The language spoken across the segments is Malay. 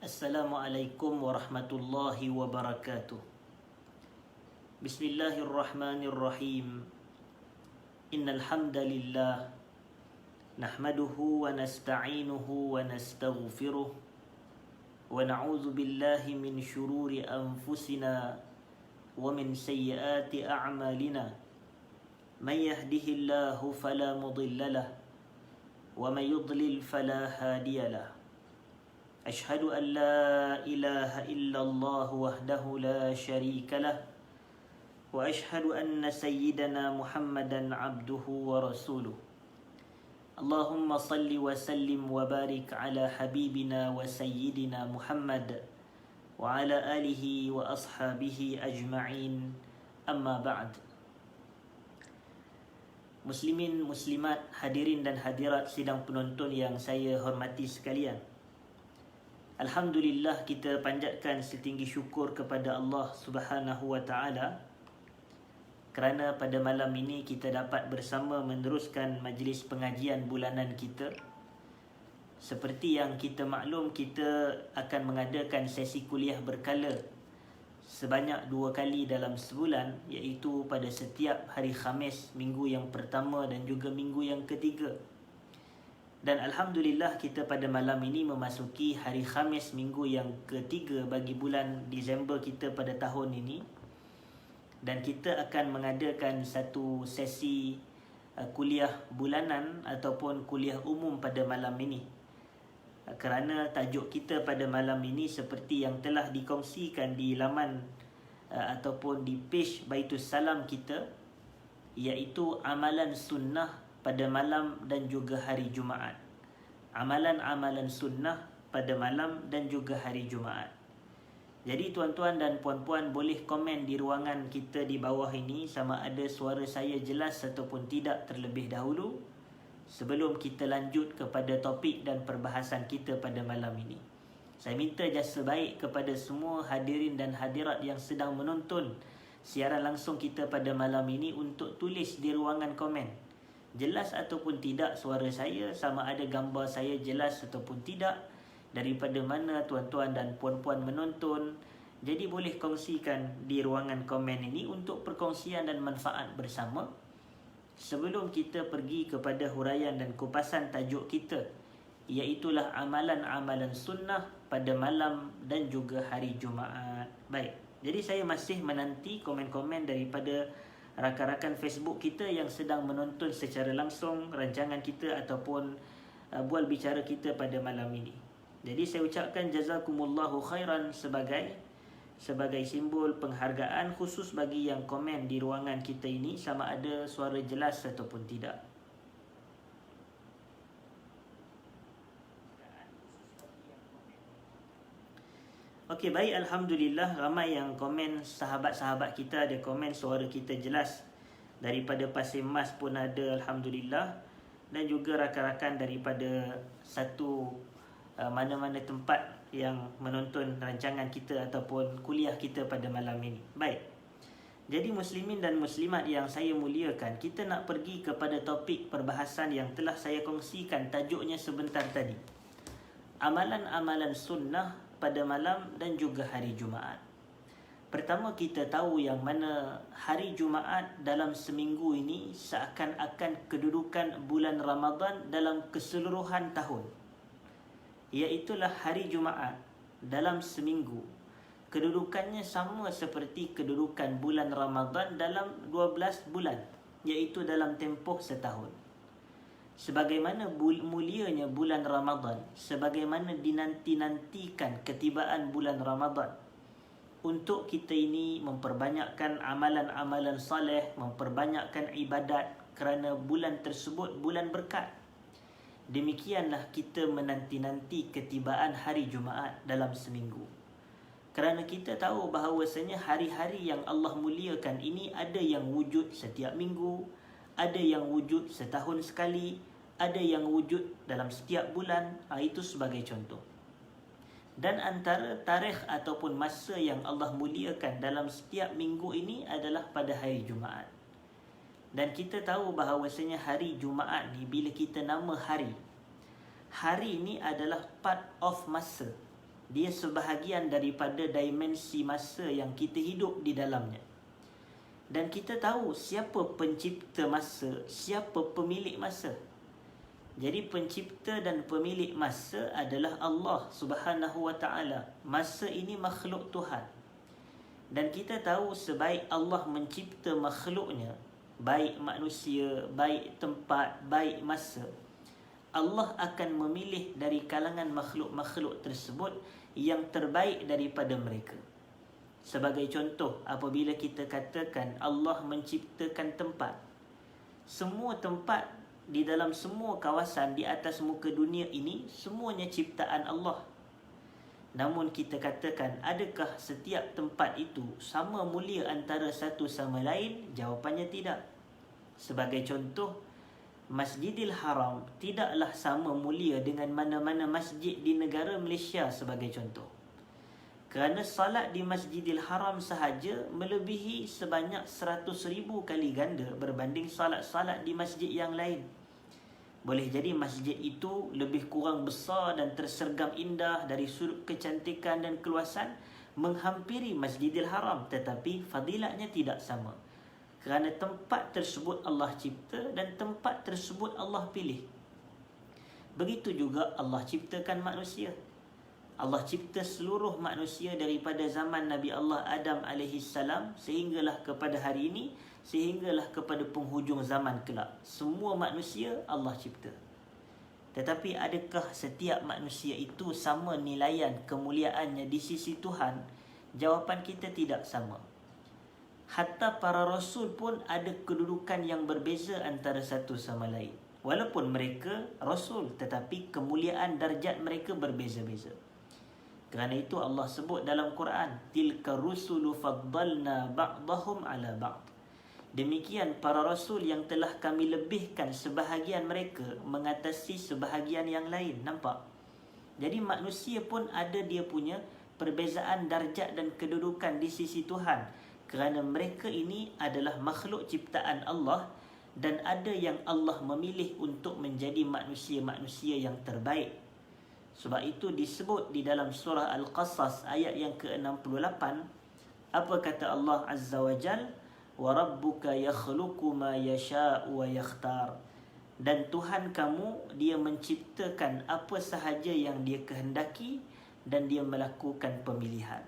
Assalamualaikum warahmatullahi wabarakatuh. Bismillahirrahmanirrahim. Innal hamdalillah nahmaduhu wa nasta'inuhu wa nastaghfiruh wa na'udzu billahi min shururi anfusina wa min sayyiati a'malina. May yahdihillahu fala mudilla lahu wa may yudlil fala hadiya lahu. أشهد أن لا إله إلا الله وحده لا شريك له وأشهد أن سيدنا محمدا عبده ورسوله. اللهم صل وسلم وبارك على حبيبنا وسيدنا محمد وعلى آله وأصحابه أجمعين. أما بعد. Muslimin, muslimat, hadirin dan hadirat sidang penonton yang saya hormati sekalian, Alhamdulillah, kita panjatkan setinggi syukur kepada Allah Subhanahu wa Ta'ala kerana pada malam ini kita dapat bersama meneruskan majlis pengajian bulanan kita. Seperti yang kita maklum, kita akan mengadakan sesi kuliah berkala sebanyak 2 kali dalam sebulan, iaitu pada setiap hari Khamis minggu yang pertama dan juga minggu yang ketiga. Dan Alhamdulillah, kita pada malam ini memasuki hari Khamis minggu yang ketiga bagi bulan Disember kita pada tahun ini. Dan kita akan mengadakan satu sesi kuliah bulanan ataupun kuliah umum pada malam ini. Kerana tajuk kita pada malam ini seperti yang telah dikongsikan di laman ataupun di page Baitus Salam kita, iaitu amalan sunnah pada malam dan juga hari Jumaat. Amalan-amalan sunnah pada malam dan juga hari Jumaat. Jadi tuan-tuan dan puan-puan boleh komen di ruangan kita di bawah ini sama ada suara saya jelas ataupun tidak terlebih dahulu sebelum kita lanjut kepada topik dan perbahasan kita pada malam ini. Saya minta jasa baik kepada semua hadirin dan hadirat yang sedang menonton siaran langsung kita pada malam ini untuk tulis di ruangan komen jelas ataupun tidak suara saya, sama ada gambar saya jelas ataupun tidak, daripada mana tuan-tuan dan puan-puan menonton. Jadi boleh kongsikan di ruangan komen ini untuk perkongsian dan manfaat bersama. Sebelum kita pergi kepada huraian dan kupasan tajuk kita, iaitulah amalan-amalan sunnah pada malam dan juga hari Jumaat. Baik, jadi saya masih menanti komen-komen daripada rakan-rakan Facebook kita yang sedang menonton secara langsung rancangan kita ataupun bual bicara kita pada malam ini. Jadi saya ucapkan jazakumullahu khairan sebagai simbol penghargaan khusus bagi yang komen di ruangan kita ini sama ada suara jelas ataupun tidak. Okey, baik, Alhamdulillah, ramai yang komen. Sahabat-sahabat kita ada komen suara kita jelas. Daripada Pasir Mas pun ada, Alhamdulillah. Dan juga rakan-rakan daripada satu mana-mana tempat yang menonton rancangan kita ataupun kuliah kita pada malam ini. Baik, jadi muslimin dan muslimat yang saya muliakan, kita nak pergi kepada topik perbahasan yang telah saya kongsikan tajuknya sebentar tadi. Amalan-amalan sunnah pada malam dan juga hari Jumaat. Pertama, kita tahu yang mana hari Jumaat dalam seminggu ini seakan-akan kedudukan bulan Ramadan dalam keseluruhan tahun. Iaitulah hari Jumaat dalam seminggu, kedudukannya sama seperti kedudukan bulan Ramadan dalam 12 bulan, iaitu dalam tempoh setahun. Sebagaimana mulianya bulan Ramadan, sebagaimana dinanti-nantikan ketibaan bulan Ramadan untuk kita ini memperbanyakkan amalan-amalan soleh, memperbanyakkan ibadat kerana bulan tersebut bulan berkat. Demikianlah kita menanti-nanti ketibaan hari Jumaat dalam seminggu. Kerana kita tahu bahawasanya hari-hari yang Allah muliakan ini ada yang wujud setiap minggu, ada yang wujud setahun sekali, ada yang wujud dalam setiap bulan. Itu sebagai contoh. Dan antara tarikh ataupun masa yang Allah muliakan dalam setiap minggu ini adalah pada hari Jumaat. Dan kita tahu bahawasanya hari Jumaat ni, bila kita nama hari ini adalah part of masa. Dia sebahagian daripada dimensi masa yang kita hidup di dalamnya. Dan kita tahu siapa pencipta masa, siapa pemilik masa. Jadi pencipta dan pemilik masa adalah Allah Subhanahu wa ta'ala. Masa ini makhluk Tuhan. Dan kita tahu sebaik Allah mencipta makhluknya, baik manusia, baik tempat, baik masa, Allah akan memilih dari kalangan makhluk-makhluk tersebut yang terbaik daripada mereka. Sebagai contoh, apabila kita katakan Allah menciptakan tempat, semua tempat di dalam semua kawasan di atas muka dunia ini semuanya ciptaan Allah. Namun kita katakan, adakah setiap tempat itu sama mulia antara satu sama lain? Jawapannya tidak. Sebagai contoh, Masjidil Haram tidaklah sama mulia dengan mana-mana masjid di negara Malaysia sebagai contoh. Kerana salat di Masjidil Haram sahaja melebihi sebanyak 100,000 kali ganda berbanding salat-salat di masjid yang lain. Boleh jadi masjid itu lebih kurang besar dan tersergam indah dari sudut kecantikan dan keluasan, menghampiri Masjidil Haram, tetapi fadilatnya tidak sama. Kerana tempat tersebut Allah cipta dan tempat tersebut Allah pilih. Begitu juga Allah ciptakan manusia. Allah cipta seluruh manusia daripada zaman Nabi Allah Adam AS sehinggalah kepada hari ini, sehinggalah kepada penghujung zaman kelak. Semua manusia Allah cipta. Tetapi adakah setiap manusia itu sama nilaian kemuliaannya di sisi Tuhan? Jawapan kita tidak sama. Hatta para rasul pun ada kedudukan yang berbeza antara satu sama lain. Walaupun mereka rasul, tetapi kemuliaan darjat mereka berbeza-beza. Kerana itu Allah sebut dalam Quran, tilka rusulu faddalna ba'dahum ala ba'd. Demikian para rasul yang telah kami lebihkan sebahagian mereka mengatasi sebahagian yang lain. Nampak? Jadi manusia pun ada dia punya perbezaan darjat dan kedudukan di sisi Tuhan. Kerana mereka ini adalah makhluk ciptaan Allah dan ada yang Allah memilih untuk menjadi manusia-manusia yang terbaik. Sebab itu disebut di dalam surah Al-Qasas ayat yang ke-68, apa kata Allah Azza wa Jal? Wa rabbuka yakhluqu ma yasha'u wa yakhtar. Dan Tuhan kamu, dia menciptakan apa sahaja yang dia kehendaki dan dia melakukan pemilihan.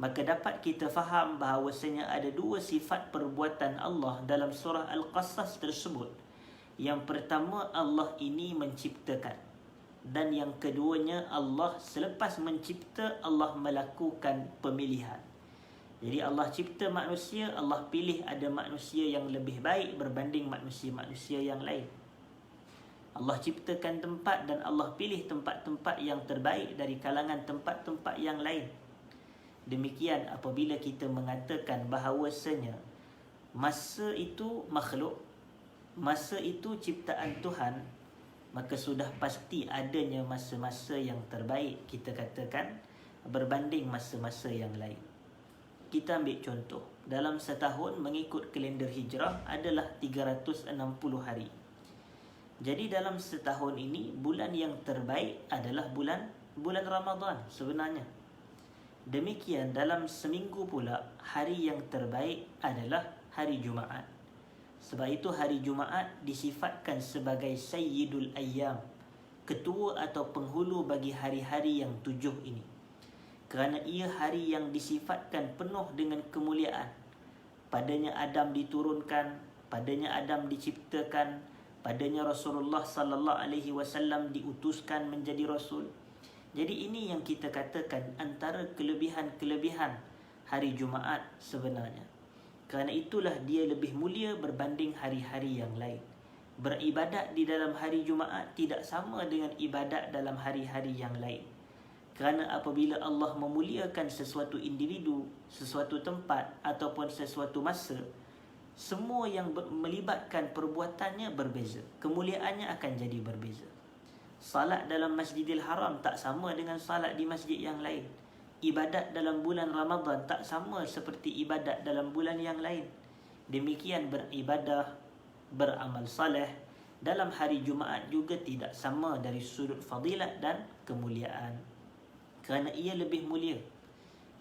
Maka dapat kita faham bahawasanya ada dua sifat perbuatan Allah dalam surah Al-Qasas tersebut. Yang pertama, Allah ini menciptakan. Dan yang keduanya, Allah selepas mencipta, Allah melakukan pemilihan. Jadi Allah cipta manusia, Allah pilih ada manusia yang lebih baik berbanding manusia-manusia yang lain. Allah ciptakan tempat dan Allah pilih tempat-tempat yang terbaik dari kalangan tempat-tempat yang lain. Demikian apabila kita mengatakan bahawasanya masa itu makhluk, masa itu ciptaan Tuhan, maka sudah pasti adanya masa-masa yang terbaik, kita katakan, berbanding masa-masa yang lain. Kita ambil contoh, dalam setahun mengikut kalender hijrah adalah 360 hari. Jadi dalam setahun ini, bulan yang terbaik adalah bulan Ramadan sebenarnya. Demikian dalam seminggu pula, hari yang terbaik adalah hari Jumaat. Sebab itu hari Jumaat disifatkan sebagai Sayyidul Ayyam, ketua atau penghulu bagi hari-hari yang 7 ini. Kerana ia hari yang disifatkan penuh dengan kemuliaan. Padanya Adam diturunkan, padanya Adam diciptakan, padanya Rasulullah sallallahu alaihi wasallam diutuskan menjadi rasul. Jadi ini yang kita katakan antara kelebihan-kelebihan hari Jumaat sebenarnya. Kerana itulah dia lebih mulia berbanding hari-hari yang lain. Beribadat di dalam hari Jumaat tidak sama dengan ibadat dalam hari-hari yang lain. Kerana apabila Allah memuliakan sesuatu individu, sesuatu tempat ataupun sesuatu masa, semua yang melibatkan perbuatannya berbeza. Kemuliaannya akan jadi berbeza. Salat dalam Masjidil Haram tak sama dengan salat di masjid yang lain. Ibadat dalam bulan Ramadan tak sama seperti ibadat dalam bulan yang lain. Demikian beribadah, beramal saleh dalam hari Jumaat juga tidak sama dari sudut fadilat dan kemuliaan. kerana ia lebih mulia.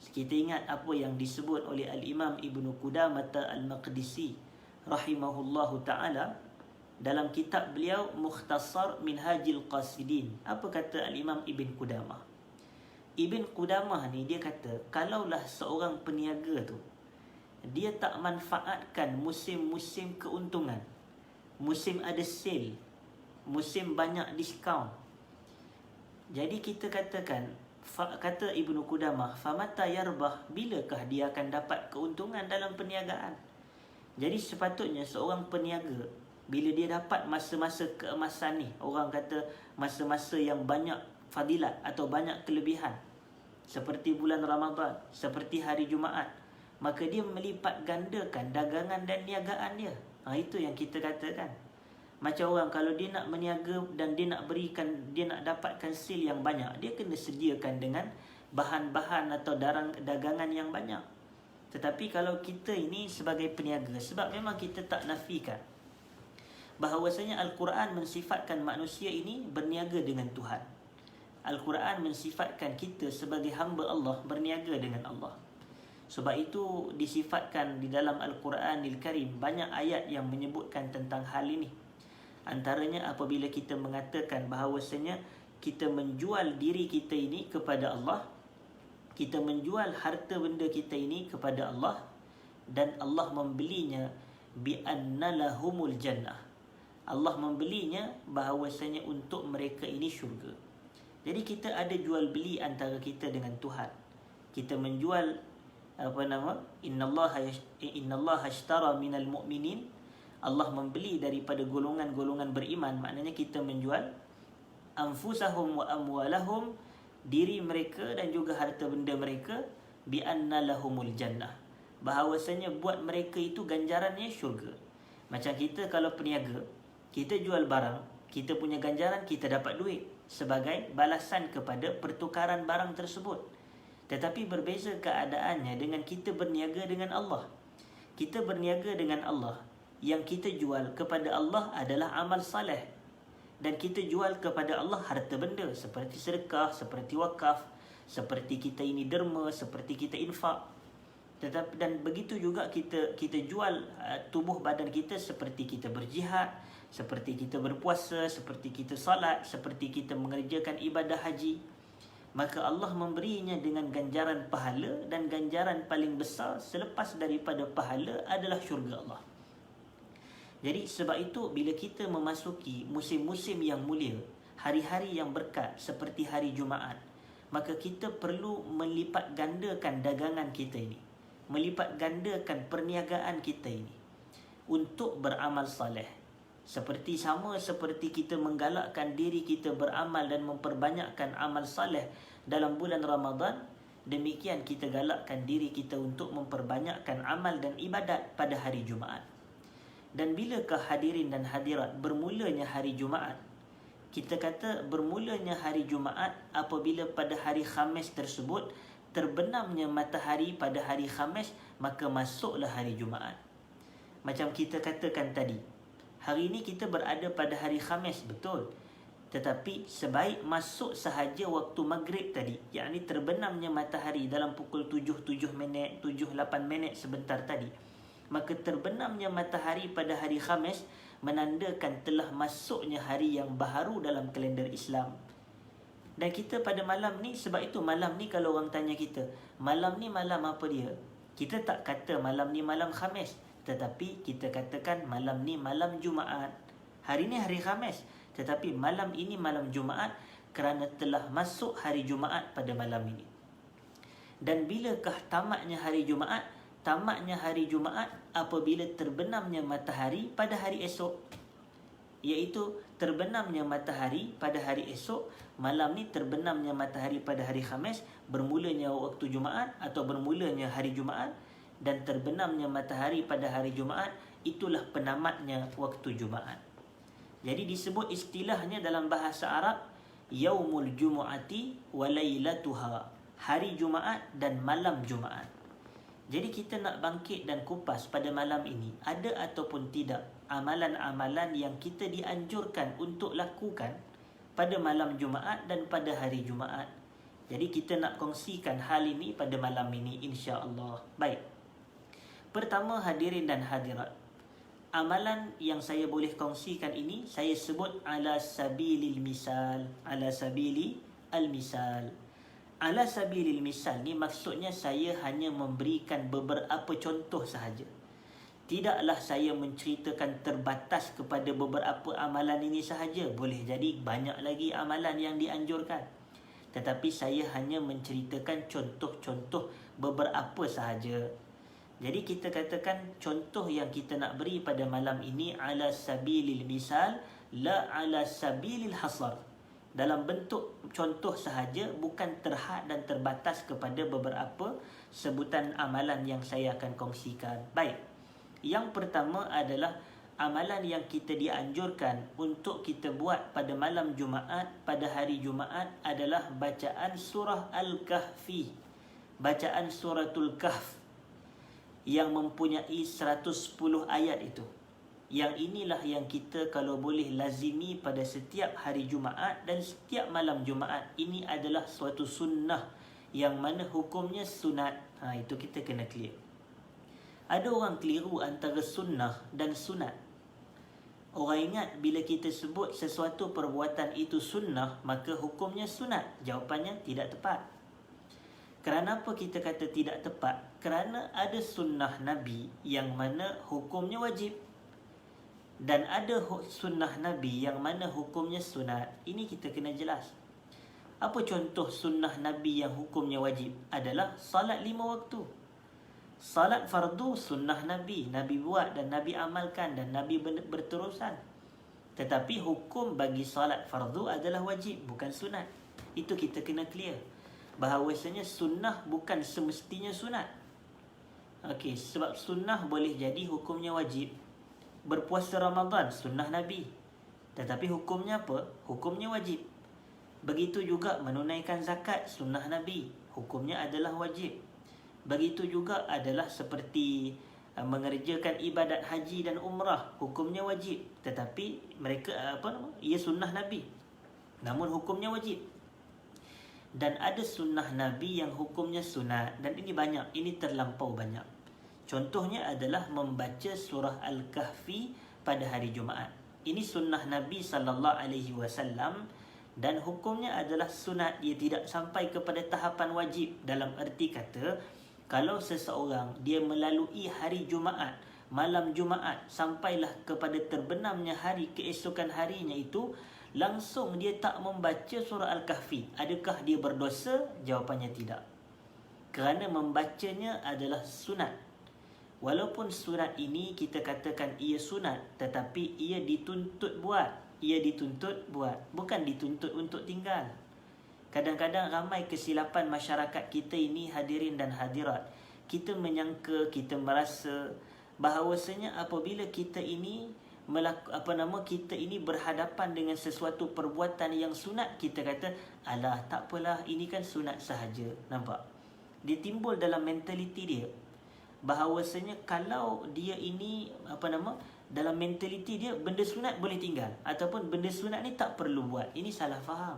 Kita ingat apa yang disebut oleh Al-Imam Ibnu Qudamah Al-Maqdisi rahimahullahu ta'ala dalam kitab beliau Mukhtasar Minhajil Qasidin. Apa kata Al-Imam Ibn Qudamah? Ibn Qudamah ni dia kata, kalaulah seorang peniaga tu dia tak manfaatkan musim-musim keuntungan, musim ada sale, musim banyak diskaun. Jadi kita katakan, kata Ibnu Qudamah, famata yarbah, bilakah dia akan dapat keuntungan dalam perniagaan? Jadi sepatutnya seorang peniaga, bila dia dapat masa-masa keemasan ni, orang kata masa-masa yang banyak fadilat atau banyak kelebihan, seperti bulan Ramadan, seperti hari Jumaat, maka dia melipat gandakan dagangan dan niagaan dia. Itu yang kita katakan. Macam orang kalau dia nak meniaga dan dia nak berikan, dia nak dapatkan sale yang banyak, dia kena sediakan dengan bahan-bahan atau dagangan yang banyak. Tetapi kalau kita ini sebagai peniaga, sebab memang kita tak nafikan bahawasanya Al-Quran mensifatkan manusia ini berniaga dengan Tuhan. Al-Quran mensifatkan kita sebagai hamba Allah berniaga dengan Allah. Sebab itu disifatkan di dalam Al-Quranil Karim banyak ayat yang menyebutkan tentang hal ini. Antaranya apabila kita mengatakan bahawasanya kita menjual diri kita ini kepada Allah, kita menjual harta benda kita ini kepada Allah, dan Allah membelinya bi anna lahumul jannah. Allah membelinya bahawasanya untuk mereka ini syurga. Jadi kita ada jual beli antara kita dengan Tuhan. Kita menjual innallaha ashtara minal mu'minin, Allah membeli daripada golongan-golongan beriman. Maknanya kita menjual anfusahum wa amwalahum, diri mereka dan juga harta benda mereka, bi anna lahumul jannah, bahawasanya buat mereka itu ganjarannya syurga. Macam kita kalau peniaga, kita jual barang, kita punya ganjaran kita dapat duit sebagai balasan kepada pertukaran barang tersebut. Tetapi berbeza keadaannya dengan kita berniaga dengan Allah. Kita berniaga dengan Allah, yang kita jual kepada Allah adalah amal saleh, dan kita jual kepada Allah harta benda seperti sedekah, seperti wakaf, seperti kita ini derma, seperti kita infak. Tetapi dan begitu juga kita jual tubuh badan kita, seperti kita berjihad, seperti kita berpuasa, seperti kita salat, seperti kita mengerjakan ibadah haji. Maka Allah memberinya dengan ganjaran pahala, dan ganjaran paling besar selepas daripada pahala adalah syurga Allah. Jadi sebab itu bila kita memasuki musim-musim yang mulia, hari-hari yang berkat seperti hari Jumaat, maka kita perlu melipat gandakan dagangan kita ini, melipat gandakan perniagaan kita ini untuk beramal saleh. Sama seperti kita menggalakkan diri kita beramal dan memperbanyakkan amal saleh dalam bulan Ramadan, demikian kita galakkan diri kita untuk memperbanyakkan amal dan ibadat pada hari Jumaat. Dan bilakah hadirin dan hadirat bermulanya hari Jumaat? Kita kata bermulanya hari Jumaat apabila pada hari Khamis tersebut terbenamnya matahari pada hari Khamis, maka masuklah hari Jumaat. Macam kita katakan tadi, hari ini kita berada pada hari Khamis, betul. Tetapi sebaik masuk sahaja waktu maghrib tadi, yakni terbenamnya matahari dalam pukul 7 minit, 7-8 minit sebentar tadi, maka terbenamnya matahari pada hari Khamis menandakan telah masuknya hari yang baharu dalam kalender Islam. Dan kita pada malam ni, sebab itu malam ni kalau orang tanya kita, malam ni malam apa dia? Kita tak kata malam ni malam Khamis, tetapi kita katakan malam ni malam Jumaat. Hari ni hari Khamis, tetapi malam ini malam Jumaat kerana telah masuk hari Jumaat pada malam ini. Dan bilakah tamatnya hari Jumaat? Tamatnya hari Jumaat apabila terbenamnya matahari pada hari esok, iaitu terbenamnya matahari pada hari esok. Malam ni terbenamnya matahari pada hari Khamis, bermulanya waktu Jumaat atau bermulanya hari Jumaat, dan terbenamnya matahari pada hari Jumaat, itulah penamatnya waktu Jumaat. Jadi disebut istilahnya dalam bahasa Arab Yaumul Jumu'ati wa Lailatuha, hari Jumaat dan malam Jumaat. Jadi kita nak bangkit dan kupas pada malam ini, ada ataupun tidak amalan-amalan yang kita dianjurkan untuk lakukan pada malam Jumaat dan pada hari Jumaat, Jadi kita nak kongsikan hal ini pada malam ini insya-Allah. Baik. Pertama, hadirin dan hadirat, amalan yang saya boleh kongsikan ini saya sebut ala sabilil misal. Ala sabili al-misal. Ala sabilil misal ni maksudnya saya hanya memberikan beberapa contoh sahaja. Tidaklah saya menceritakan terbatas kepada beberapa amalan ini sahaja. Boleh jadi banyak lagi amalan yang dianjurkan. Tetapi saya hanya menceritakan contoh-contoh beberapa sahaja. Jadi kita katakan contoh yang kita nak beri pada malam ini ala sabilil misal, la ala sabilil hasar. Dalam bentuk contoh sahaja, bukan terhad dan terbatas kepada beberapa sebutan amalan yang saya akan kongsikan. Baik. Yang pertama adalah amalan yang kita dianjurkan untuk kita buat pada malam Jumaat, pada hari Jumaat adalah bacaan surah Al-Kahfi. Bacaan suratul Kahf yang mempunyai 110 ayat itu. Yang inilah yang kita kalau boleh lazimi pada setiap hari Jumaat dan setiap malam Jumaat. Ini adalah suatu sunnah yang mana hukumnya sunat. Itu kita kena clear. Ada orang keliru antara sunnah dan sunat. Orang ingat bila kita sebut sesuatu perbuatan itu sunnah, maka hukumnya sunat. Jawapannya tidak tepat. Kerana apa kita kata tidak tepat? Kerana ada sunnah Nabi yang mana hukumnya wajib. Dan ada sunnah Nabi yang mana hukumnya sunat. Ini kita kena jelas. Apa contoh sunnah Nabi yang hukumnya wajib? Adalah salat 5 waktu. Salat fardu sunnah Nabi. Nabi buat dan Nabi amalkan dan Nabi berterusan. Tetapi hukum bagi salat fardu adalah wajib, bukan sunat. Itu kita kena clear. Bahawasanya sunnah bukan semestinya sunat. Okey, sebab sunnah boleh jadi hukumnya wajib. Berpuasa Ramadan sunnah Nabi. Tetapi hukumnya apa? Hukumnya wajib. Begitu juga menunaikan zakat sunnah Nabi. Hukumnya adalah wajib. Begitu juga adalah seperti mengerjakan ibadat haji dan umrah, hukumnya wajib. Tetapi mereka ia sunnah Nabi, namun hukumnya wajib. Dan ada sunnah Nabi yang hukumnya sunat. Dan ini banyak, ini terlampau banyak. Contohnya adalah membaca surah Al-Kahfi pada hari Jumaat. Ini sunnah Nabi SAW dan hukumnya adalah sunat. Ia tidak sampai kepada tahapan wajib. Dalam erti kata, kalau seseorang dia melalui hari Jumaat, malam Jumaat, sampailah kepada terbenamnya hari keesokan harinya itu, langsung dia tak membaca surah Al-Kahfi, adakah dia berdosa? Jawapannya tidak. Kerana membacanya adalah sunat. Walaupun sunat ini kita katakan ia sunat, tetapi ia dituntut buat. Ia dituntut buat, bukan dituntut untuk tinggal. Kadang-kadang ramai kesilapan masyarakat kita ini, hadirin dan hadirat. Kita menyangka, kita merasa bahawasanya apabila kita ini kita ini berhadapan dengan sesuatu perbuatan yang sunat, kita kata, alah tak apalah, ini kan sunat sahaja. Nampak? Dia timbul dalam mentaliti dia bahawasanya kalau dia ini dalam mentaliti dia benda sunat boleh tinggal, ataupun benda sunat ni tak perlu buat. Ini salah faham.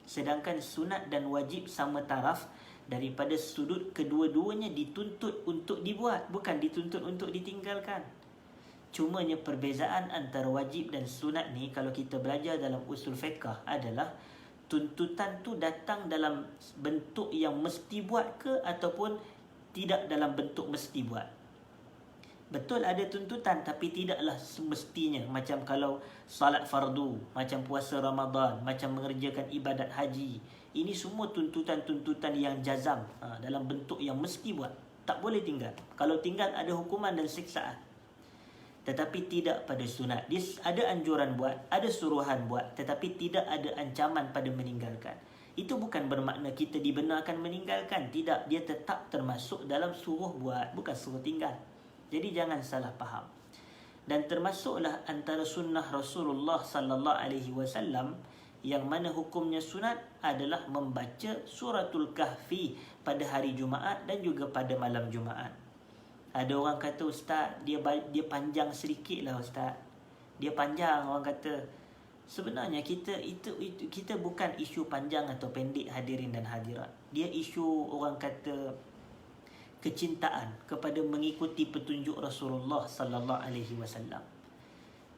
Sedangkan sunat dan wajib sama taraf, daripada sudut kedua-duanya dituntut untuk dibuat, bukan dituntut untuk ditinggalkan. Cumanya perbezaan antara wajib dan sunat ni, kalau kita belajar dalam usul fiqh, adalah tuntutan tu datang dalam bentuk yang mesti buat ke ataupun tidak dalam bentuk mesti buat. Betul ada tuntutan, tapi tidaklah semestinya. Macam kalau salat fardu, macam puasa Ramadan, macam mengerjakan ibadat haji. Ini semua tuntutan-tuntutan yang jazam, dalam bentuk yang mesti buat. Tak boleh tinggal. Kalau tinggal ada hukuman dan siksaan. Tetapi tidak pada sunat. Dia ada anjuran buat, ada suruhan buat, tetapi tidak ada ancaman pada meninggalkan. Itu bukan bermakna kita dibenarkan meninggalkan. Tidak, dia tetap termasuk dalam suruh buat, bukan suruh tinggal. Jadi jangan salah faham. Dan termasuklah antara sunnah Rasulullah sallallahu alaihi wasallam yang mana hukumnya sunat adalah membaca suratul Kahfi pada hari Jumaat dan juga pada malam Jumaat. Ada orang kata, ustaz, dia panjang sedikit lah ustaz. Dia panjang, orang kata. Sebenarnya kita bukan isu panjang atau pendek hadirin dan hadirat. Dia isu orang kata kecintaan kepada mengikuti petunjuk Rasulullah sallallahu alaihi wasallam.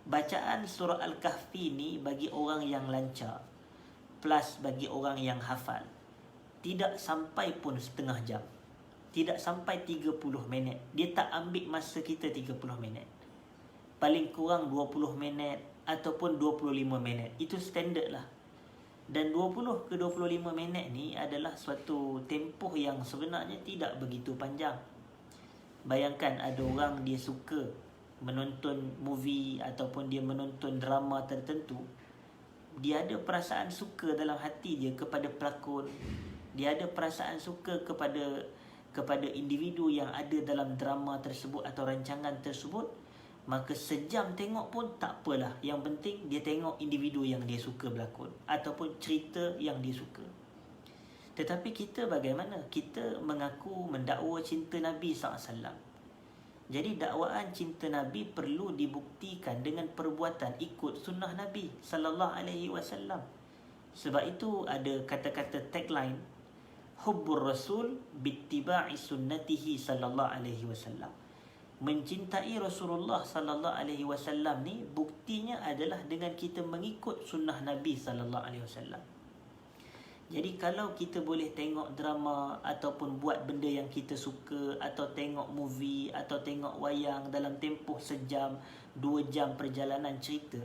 Bacaan surah Al-Kahfi ni bagi orang yang lancar plus bagi orang yang hafal tidak sampai pun setengah jam. Tidak sampai 30 minit. Dia tak ambil masa kita 30 minit. Paling kurang 20 minit ataupun 25 minit. Itu standard lah. Dan 20 ke 25 minit ni adalah suatu tempoh yang sebenarnya tidak begitu panjang. Bayangkan ada orang dia suka menonton movie ataupun dia menonton drama tertentu. Dia ada perasaan suka dalam hati dia kepada pelakon. Dia ada perasaan suka kepada individu yang ada dalam drama tersebut atau rancangan tersebut. Maka sejam tengok pun tak apalah. Yang penting dia tengok individu yang dia suka berlakon ataupun cerita yang dia suka. Tetapi kita bagaimana? Kita mengaku mendakwa cinta Nabi SAW. Jadi dakwaan cinta Nabi perlu dibuktikan dengan perbuatan ikut sunnah Nabi SAW. Sebab itu ada kata-kata tagline, Hubbur Rasul bittiba'i sunnatihi SAW. Mencintai Rasulullah sallallahu alaihi wasallam ni buktinya adalah dengan kita mengikut sunnah Nabi sallallahu alaihi wasallam. Jadi kalau kita boleh tengok drama ataupun buat benda yang kita suka atau tengok movie atau tengok wayang dalam tempoh sejam, 2 jam perjalanan cerita,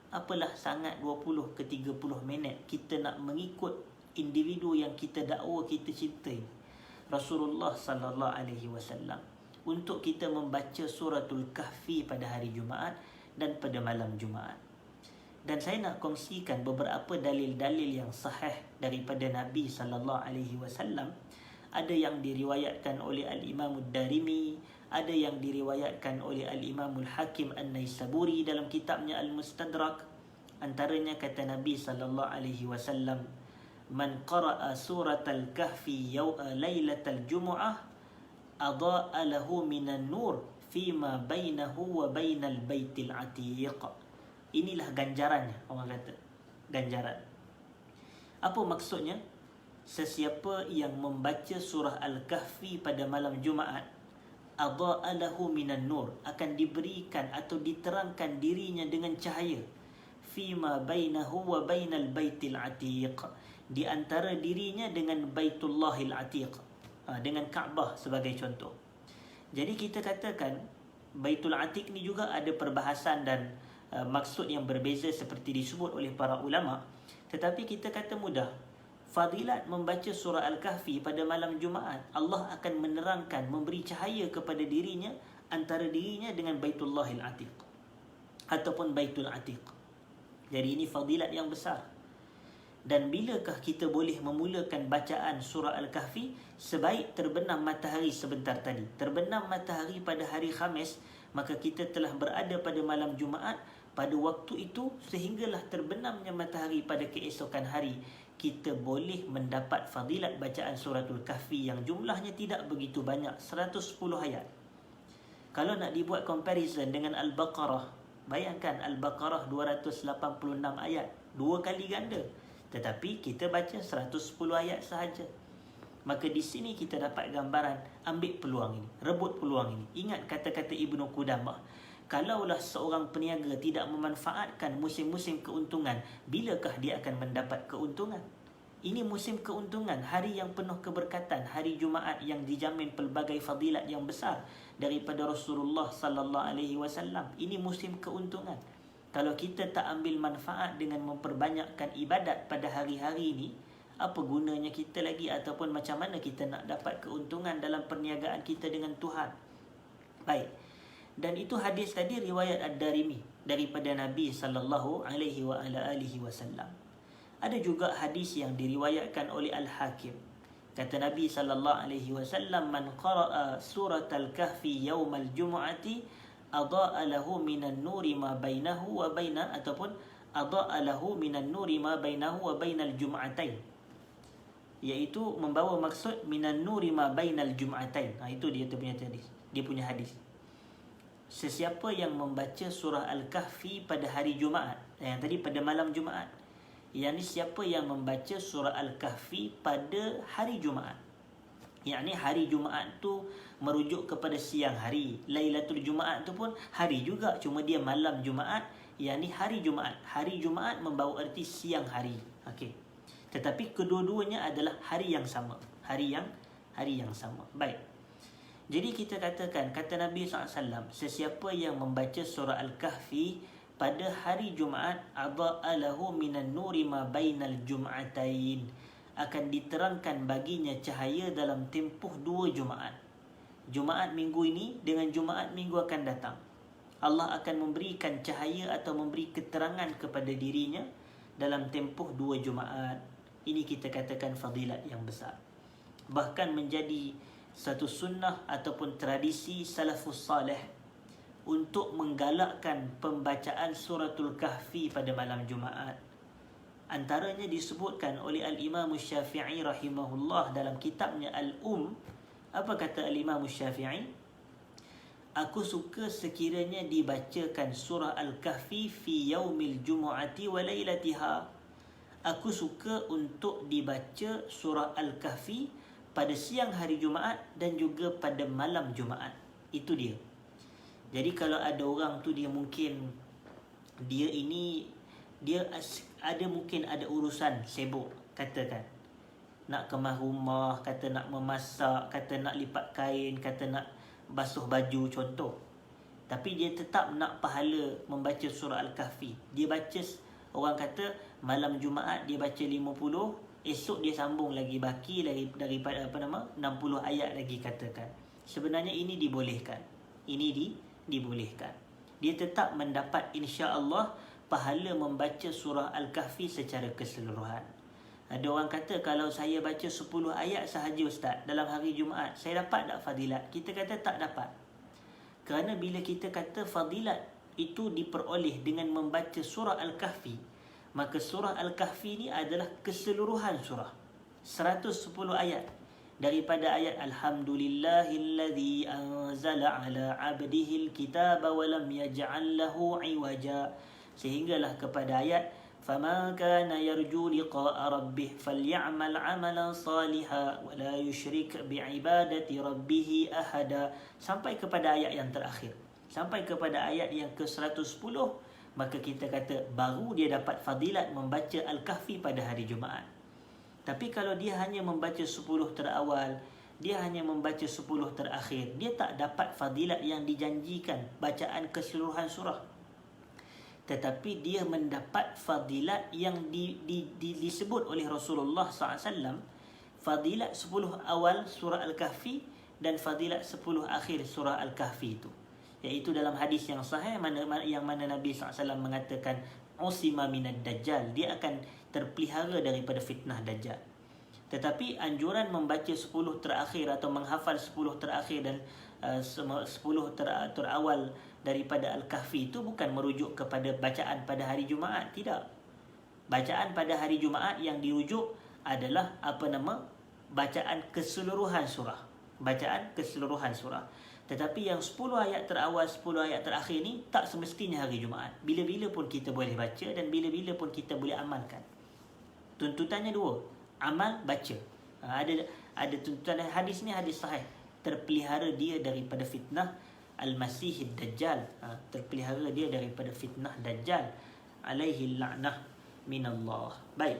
apalah sangat 20 ke 30 minit kita nak mengikut individu yang kita dakwa kita cintai, Rasulullah sallallahu alaihi wasallam, untuk kita membaca suratul Kahfi pada hari Jumaat dan pada malam Jumaat. Dan saya nak kongsikan beberapa dalil-dalil yang sahih daripada Nabi sallallahu alaihi wasallam. Ada yang diriwayatkan oleh Al-Imam Ad-Darimi, ada yang diriwayatkan oleh Al-Imam Al-Hakim An-Naisaburi dalam kitabnya Al-Mustadrak. Antaranya kata Nabi sallallahu alaihi wasallam, "Man qara'a suratal Kahfi lailatal Jumu'ah adha'a lahu minan nur fima bainahu wa bainal baitil atiq." Inilah ganjarannya, orang kata. Ganjaran. Apa maksudnya? Sesiapa yang membaca surah Al-Kahfi pada malam Jumaat, adha'a lahu minan nur, akan diberikan atau diterangkan dirinya dengan cahaya, fima bainahu wa bainal baitil atiq, di antara dirinya dengan Baitullahil Atiq, dengan Kaabah sebagai contoh. Jadi kita katakan Baitul Atiq ni juga ada perbahasan dan maksud yang berbeza seperti disebut oleh para ulama. Tetapi kita kata mudah, fadilat membaca surah Al-Kahfi pada malam Jumaat, Allah akan menerangkan, memberi cahaya kepada dirinya, antara dirinya dengan Baitullahil Atiq ataupun Baitul Atiq. Jadi ini fadilat yang besar. Dan bilakah kita boleh memulakan bacaan surah Al-Kahfi? Sebaik terbenam matahari sebentar tadi. Terbenam matahari pada hari Khamis, maka kita telah berada pada malam Jumaat. Pada waktu itu sehinggalah terbenamnya matahari pada keesokan hari, kita boleh mendapat fadilat bacaan suratul Kahfi yang jumlahnya tidak begitu banyak, 110 ayat. Kalau nak dibuat comparison dengan Al-Baqarah, bayangkan Al-Baqarah 286 ayat, 2 kali ganda. Tetapi kita baca 110 ayat sahaja. Maka di sini kita dapat gambaran, ambil peluang ini, rebut peluang ini. Ingat kata-kata Ibnu Qudamah, kalaulah seorang peniaga tidak memanfaatkan musim-musim keuntungan, bilakah dia akan mendapat keuntungan? Ini musim keuntungan, hari yang penuh keberkatan, hari Jumaat yang dijamin pelbagai fadilat yang besar daripada Rasulullah sallallahu alaihi wasallam. Ini musim keuntungan. Kalau kita tak ambil manfaat dengan memperbanyakkan ibadat pada hari-hari ini, apa gunanya kita lagi, ataupun macam mana kita nak dapat keuntungan dalam perniagaan kita dengan Tuhan? Baik. Dan itu hadis tadi riwayat Ad-Darimi daripada Nabi sallallahu alaihi wasallam. Ada juga hadis yang diriwayatkan oleh Al-Hakim. Kata Nabi sallallahu alaihi wasallam, "Man qara'a suratal Kahfi yaumal jumu'ati adha'a lahu minan nuri ma bainahu wa baina," ataupun adha'a lahu minan nuri ma bainahu wa bainal jum'atain, iaitu membawa maksud minan nuri ma bainal jum'atain. Itu dia punya hadis. sesiapa yang membaca surah Al-Kahfi pada hari Jumaat, yang tadi pada malam Jumaat, yakni siapa yang membaca surah Al-Kahfi pada hari Jumaat, yakni hari Jumaat tu merujuk kepada siang hari. Lailatul Jumaat tu pun hari juga, cuma dia malam Jumaat, yakni hari Jumaat. Hari Jumaat membawa erti siang hari. Okey. Tetapi kedua-duanya adalah hari yang sama. Hari yang sama. Baik. Jadi kita katakan, kata Nabi SAW, sesiapa yang membaca surah Al-Kahfi pada hari Jumaat, adha'a lahu minan nuri ma bainal jum'atain, akan diterangkan baginya cahaya dalam tempoh 2 Jumaat. Jumaat minggu ini dengan Jumaat minggu akan datang. Allah akan memberikan cahaya atau memberi keterangan kepada dirinya dalam tempoh 2 Jumaat. Ini kita katakan fadilat yang besar. Bahkan menjadi satu sunnah ataupun tradisi salafus salih untuk menggalakkan pembacaan suratul Kahfi pada malam Jumaat. Antaranya disebutkan oleh Al-Imam Syafi'i rahimahullah dalam kitabnya Al-Um. Apa kata Al-Imam Syafi'i? Aku suka sekiranya dibacakan surah Al-Kahfi fi yaumil jumu'ati wa lailatiha. Aku suka untuk dibaca surah Al-Kahfi pada siang hari Jumaat dan juga pada malam Jumaat. Itu dia. Jadi kalau ada orang tu dia mungkin ada urusan sibuk, katakan nak kemas rumah, kata nak memasak, kata nak lipat kain, kata nak basuh baju contoh. Tapi dia tetap nak pahala membaca surah Al-Kahfi. Dia baca, orang kata malam Jumaat dia baca 50, esok dia sambung lagi baki daripada 60 ayat lagi katakan. Sebenarnya ini dibolehkan. Dibolehkan. Dia tetap mendapat insya-Allah pahala membaca surah Al-Kahfi secara keseluruhan. Ada orang kata kalau saya baca 10 ayat sahaja Ustaz dalam hari Jumaat, saya dapat tak fadilat? Kita kata tak dapat. Kerana bila kita kata fadilat itu diperoleh dengan membaca surah Al-Kahfi, maka surah Al-Kahfi ni adalah keseluruhan surah. 110 ayat. Daripada ayat Alhamdulillahilladzi anzala ala abdihil kitaba wa lam yaj'al lahu iwaja, sehinggalah kepada ayat فَمَا كَانَ يَرْجُو لِقَاءَ رَبِّهِ فَلْيَعْمَلْ عَمَلًا صَالِحًا وَلَا يُشْرِكْ بِعِبَادَةِ رَبِّهِ أَحَدًا, sampai kepada ayat yang terakhir. Sampai kepada ayat yang ke-110, maka kita kata baru dia dapat fadilat membaca Al-Kahfi pada hari Jumaat. Tapi kalau dia hanya membaca 10 terawal, dia hanya membaca 10 terakhir, dia tak dapat fadilat yang dijanjikan, bacaan keseluruhan surah. Tetapi dia mendapat fadilat yang disebut oleh Rasulullah SAW, fadilat 10 awal surah Al-Kahfi dan fadilat 10 akhir surah Al-Kahfi itu. Iaitu dalam hadis yang sahih yang mana Nabi SAW mengatakan usima minad dajjal, dia akan terpelihara daripada fitnah dajjal. Tetapi anjuran membaca 10 terakhir atau menghafal 10 terakhir dan 10 terawal daripada Al-Kahfi itu bukan merujuk kepada bacaan pada hari Jumaat, tidak. Bacaan pada hari Jumaat yang dirujuk adalah bacaan keseluruhan surah. Bacaan keseluruhan surah. Tetapi yang 10 ayat terawal, 10 ayat terakhir ni tak semestinya hari Jumaat. Bila-bila pun kita boleh baca dan bila-bila pun kita boleh amalkan. Tuntutannya dua, amal, baca. Ada tuntutan hadis ni, hadis sahih. Terpelihara dia daripada fitnah Al-Masih Dajjal. Terpelihara dia daripada fitnah Dajjal. Alaihi la'nah minallah. Baik.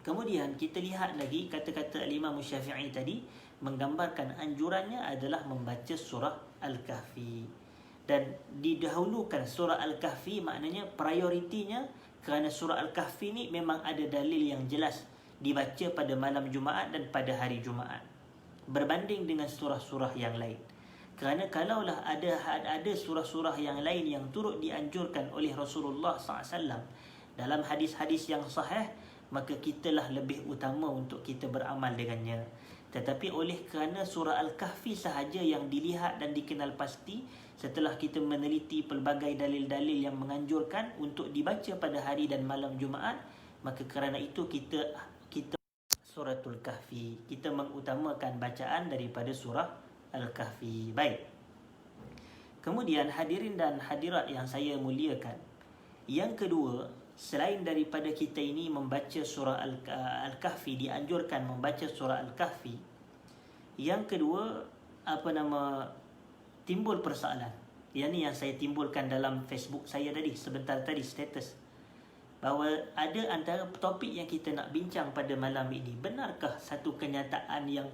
Kemudian kita lihat lagi kata-kata Al-Imam Syafi'i tadi menggambarkan anjurannya adalah membaca surah Al-Kahfi. Dan didahulukan surah Al-Kahfi, maknanya prioritinya kerana surah Al-Kahfi ni memang ada dalil yang jelas dibaca pada malam Jumaat dan pada hari Jumaat, berbanding dengan surah-surah yang lain. Kerana kalaulah ada surah-surah yang lain yang turut dianjurkan oleh Rasulullah SAW dalam hadis-hadis yang sahih, maka kitalah lebih utama untuk kita beramal dengannya. Tetapi oleh kerana surah Al-Kahfi sahaja yang dilihat dan dikenal pasti, setelah kita meneliti pelbagai dalil-dalil yang menganjurkan untuk dibaca pada hari dan malam Jumaat, maka kerana itu kita suratul Kahfi, kita mengutamakan bacaan daripada surah Al-Kahfi. Baik. Kemudian hadirin dan hadirat yang saya muliakan, yang kedua, selain daripada kita ini membaca surah Al-Kahfi, dianjurkan membaca surah Al-Kahfi, yang kedua, timbul persoalan. Yang ni yang saya timbulkan dalam Facebook saya tadi, sebentar tadi, status, bahawa ada antara topik yang kita nak bincang pada malam ini. Benarkah satu kenyataan yang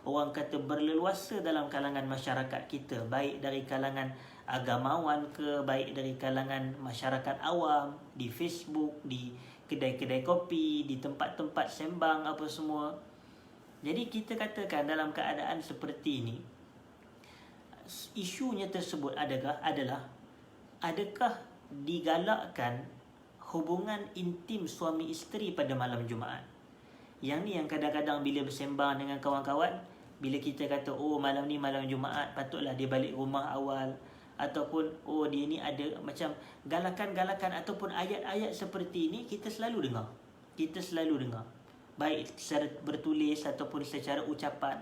orang kata berleluasa dalam kalangan masyarakat kita, baik dari kalangan agamawan ke, baik dari kalangan masyarakat awam, di Facebook, di kedai-kedai kopi, di tempat-tempat sembang apa semua. Jadi kita katakan dalam keadaan seperti ini, isunya tersebut adalah adakah digalakkan hubungan intim suami isteri pada malam Jumaat? Yang ni yang kadang-kadang bila bersembang dengan kawan-kawan, bila kita kata malam ni malam Jumaat, patutlah dia balik rumah awal, ataupun dia ni ada macam galakan-galakan ataupun ayat-ayat seperti ini, kita selalu dengar, baik secara bertulis ataupun secara ucapan.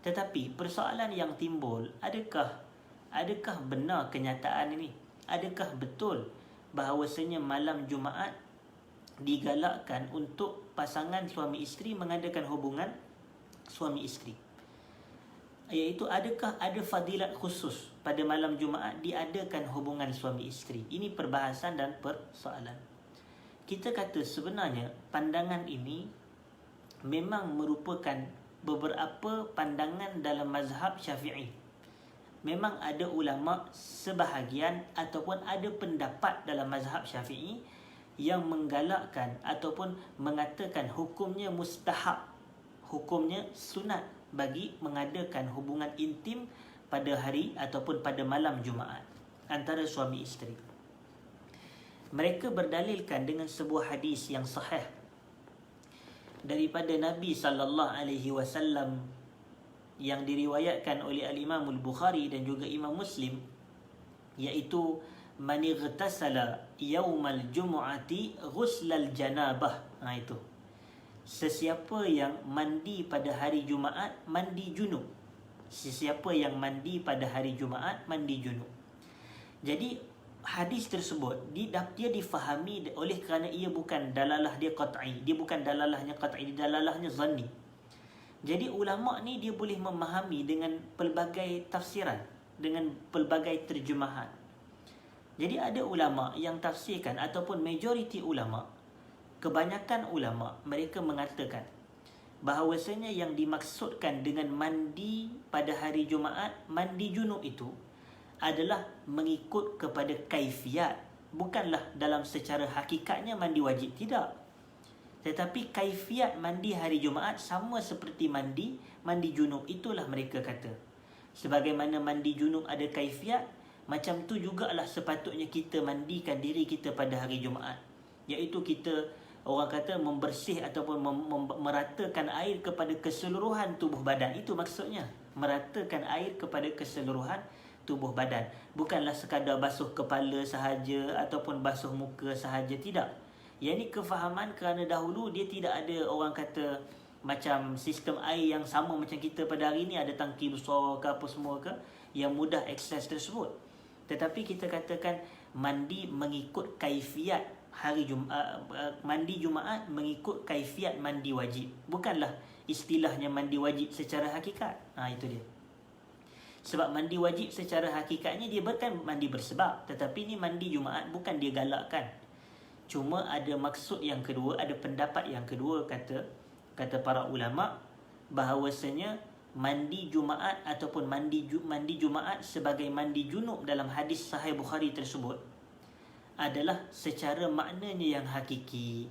Tetapi persoalan yang timbul, adakah benar kenyataan ini? Adakah betul bahawasanya malam Jumaat digalakkan untuk pasangan suami isteri mengadakan hubungan suami isteri? Iaitu adakah ada fadilat khusus pada malam Jumaat diadakan hubungan suami isteri? Ini perbahasan dan persoalan. Kita kata sebenarnya pandangan ini memang merupakan beberapa pandangan dalam mazhab Syafi'i. Memang ada ulama sebahagian ataupun ada pendapat dalam mazhab Syafi'i yang menggalakkan ataupun mengatakan hukumnya mustahab, hukumnya sunat bagi mengadakan hubungan intim pada hari ataupun pada malam Jumaat antara suami isteri. Mereka berdalilkan dengan sebuah hadis yang sahih daripada Nabi SAW yang diriwayatkan oleh Al-Imam Al-Bukhari dan juga Imam Muslim, iaitu man ightasala yaumal jumu'ati ghuslal janabah. Itu sesiapa yang mandi pada hari Jumaat mandi junub. Sesiapa yang mandi pada hari Jumaat mandi junub. Jadi hadis tersebut dia difahami oleh kerana ia bukan dalalah dia qat'i, dia bukan dalalahnya qat'i, dia dalalahnya zanni. Jadi ulama ni dia boleh memahami dengan pelbagai tafsiran, dengan pelbagai terjemahan. Jadi ada ulama yang tafsirkan ataupun majoriti ulama, kebanyakan ulama mereka mengatakan bahawasanya yang dimaksudkan dengan mandi pada hari Jumaat, mandi junub itu adalah mengikut kepada kaifiat, bukanlah dalam secara hakikatnya mandi wajib, tidak. Tetapi kaifiat mandi hari Jumaat sama seperti mandi junub, itulah mereka kata. Sebagaimana mandi junub ada kaifiat, macam tu jugalah sepatutnya kita mandikan diri kita pada hari Jumaat, iaitu kita orang kata membersih ataupun meratakan air kepada keseluruhan tubuh badan. Itu maksudnya, meratakan air kepada keseluruhan tubuh badan, bukanlah sekadar basuh kepala sahaja ataupun basuh muka sahaja, tidak. Yang ni kefahaman kerana dahulu dia tidak ada orang kata macam sistem air yang sama macam kita pada hari ni, ada tangki besar ke apa semua ke yang mudah akses tersebut. Tetapi kita katakan mandi mengikut kaifiat hari mandi Jumaat mengikut kaifiat mandi wajib, bukanlah istilahnya mandi wajib secara hakikat. Itu dia. Sebab mandi wajib secara hakikatnya dia bukan mandi bersebab, tetapi ni mandi Jumaat bukan dia galakkan. Cuma ada maksud yang kedua, ada pendapat yang kedua, kata para ulama, bahawasanya mandi Jumaat ataupun mandi Jumaat sebagai mandi junub dalam hadis sahih Bukhari tersebut adalah secara maknanya yang hakiki.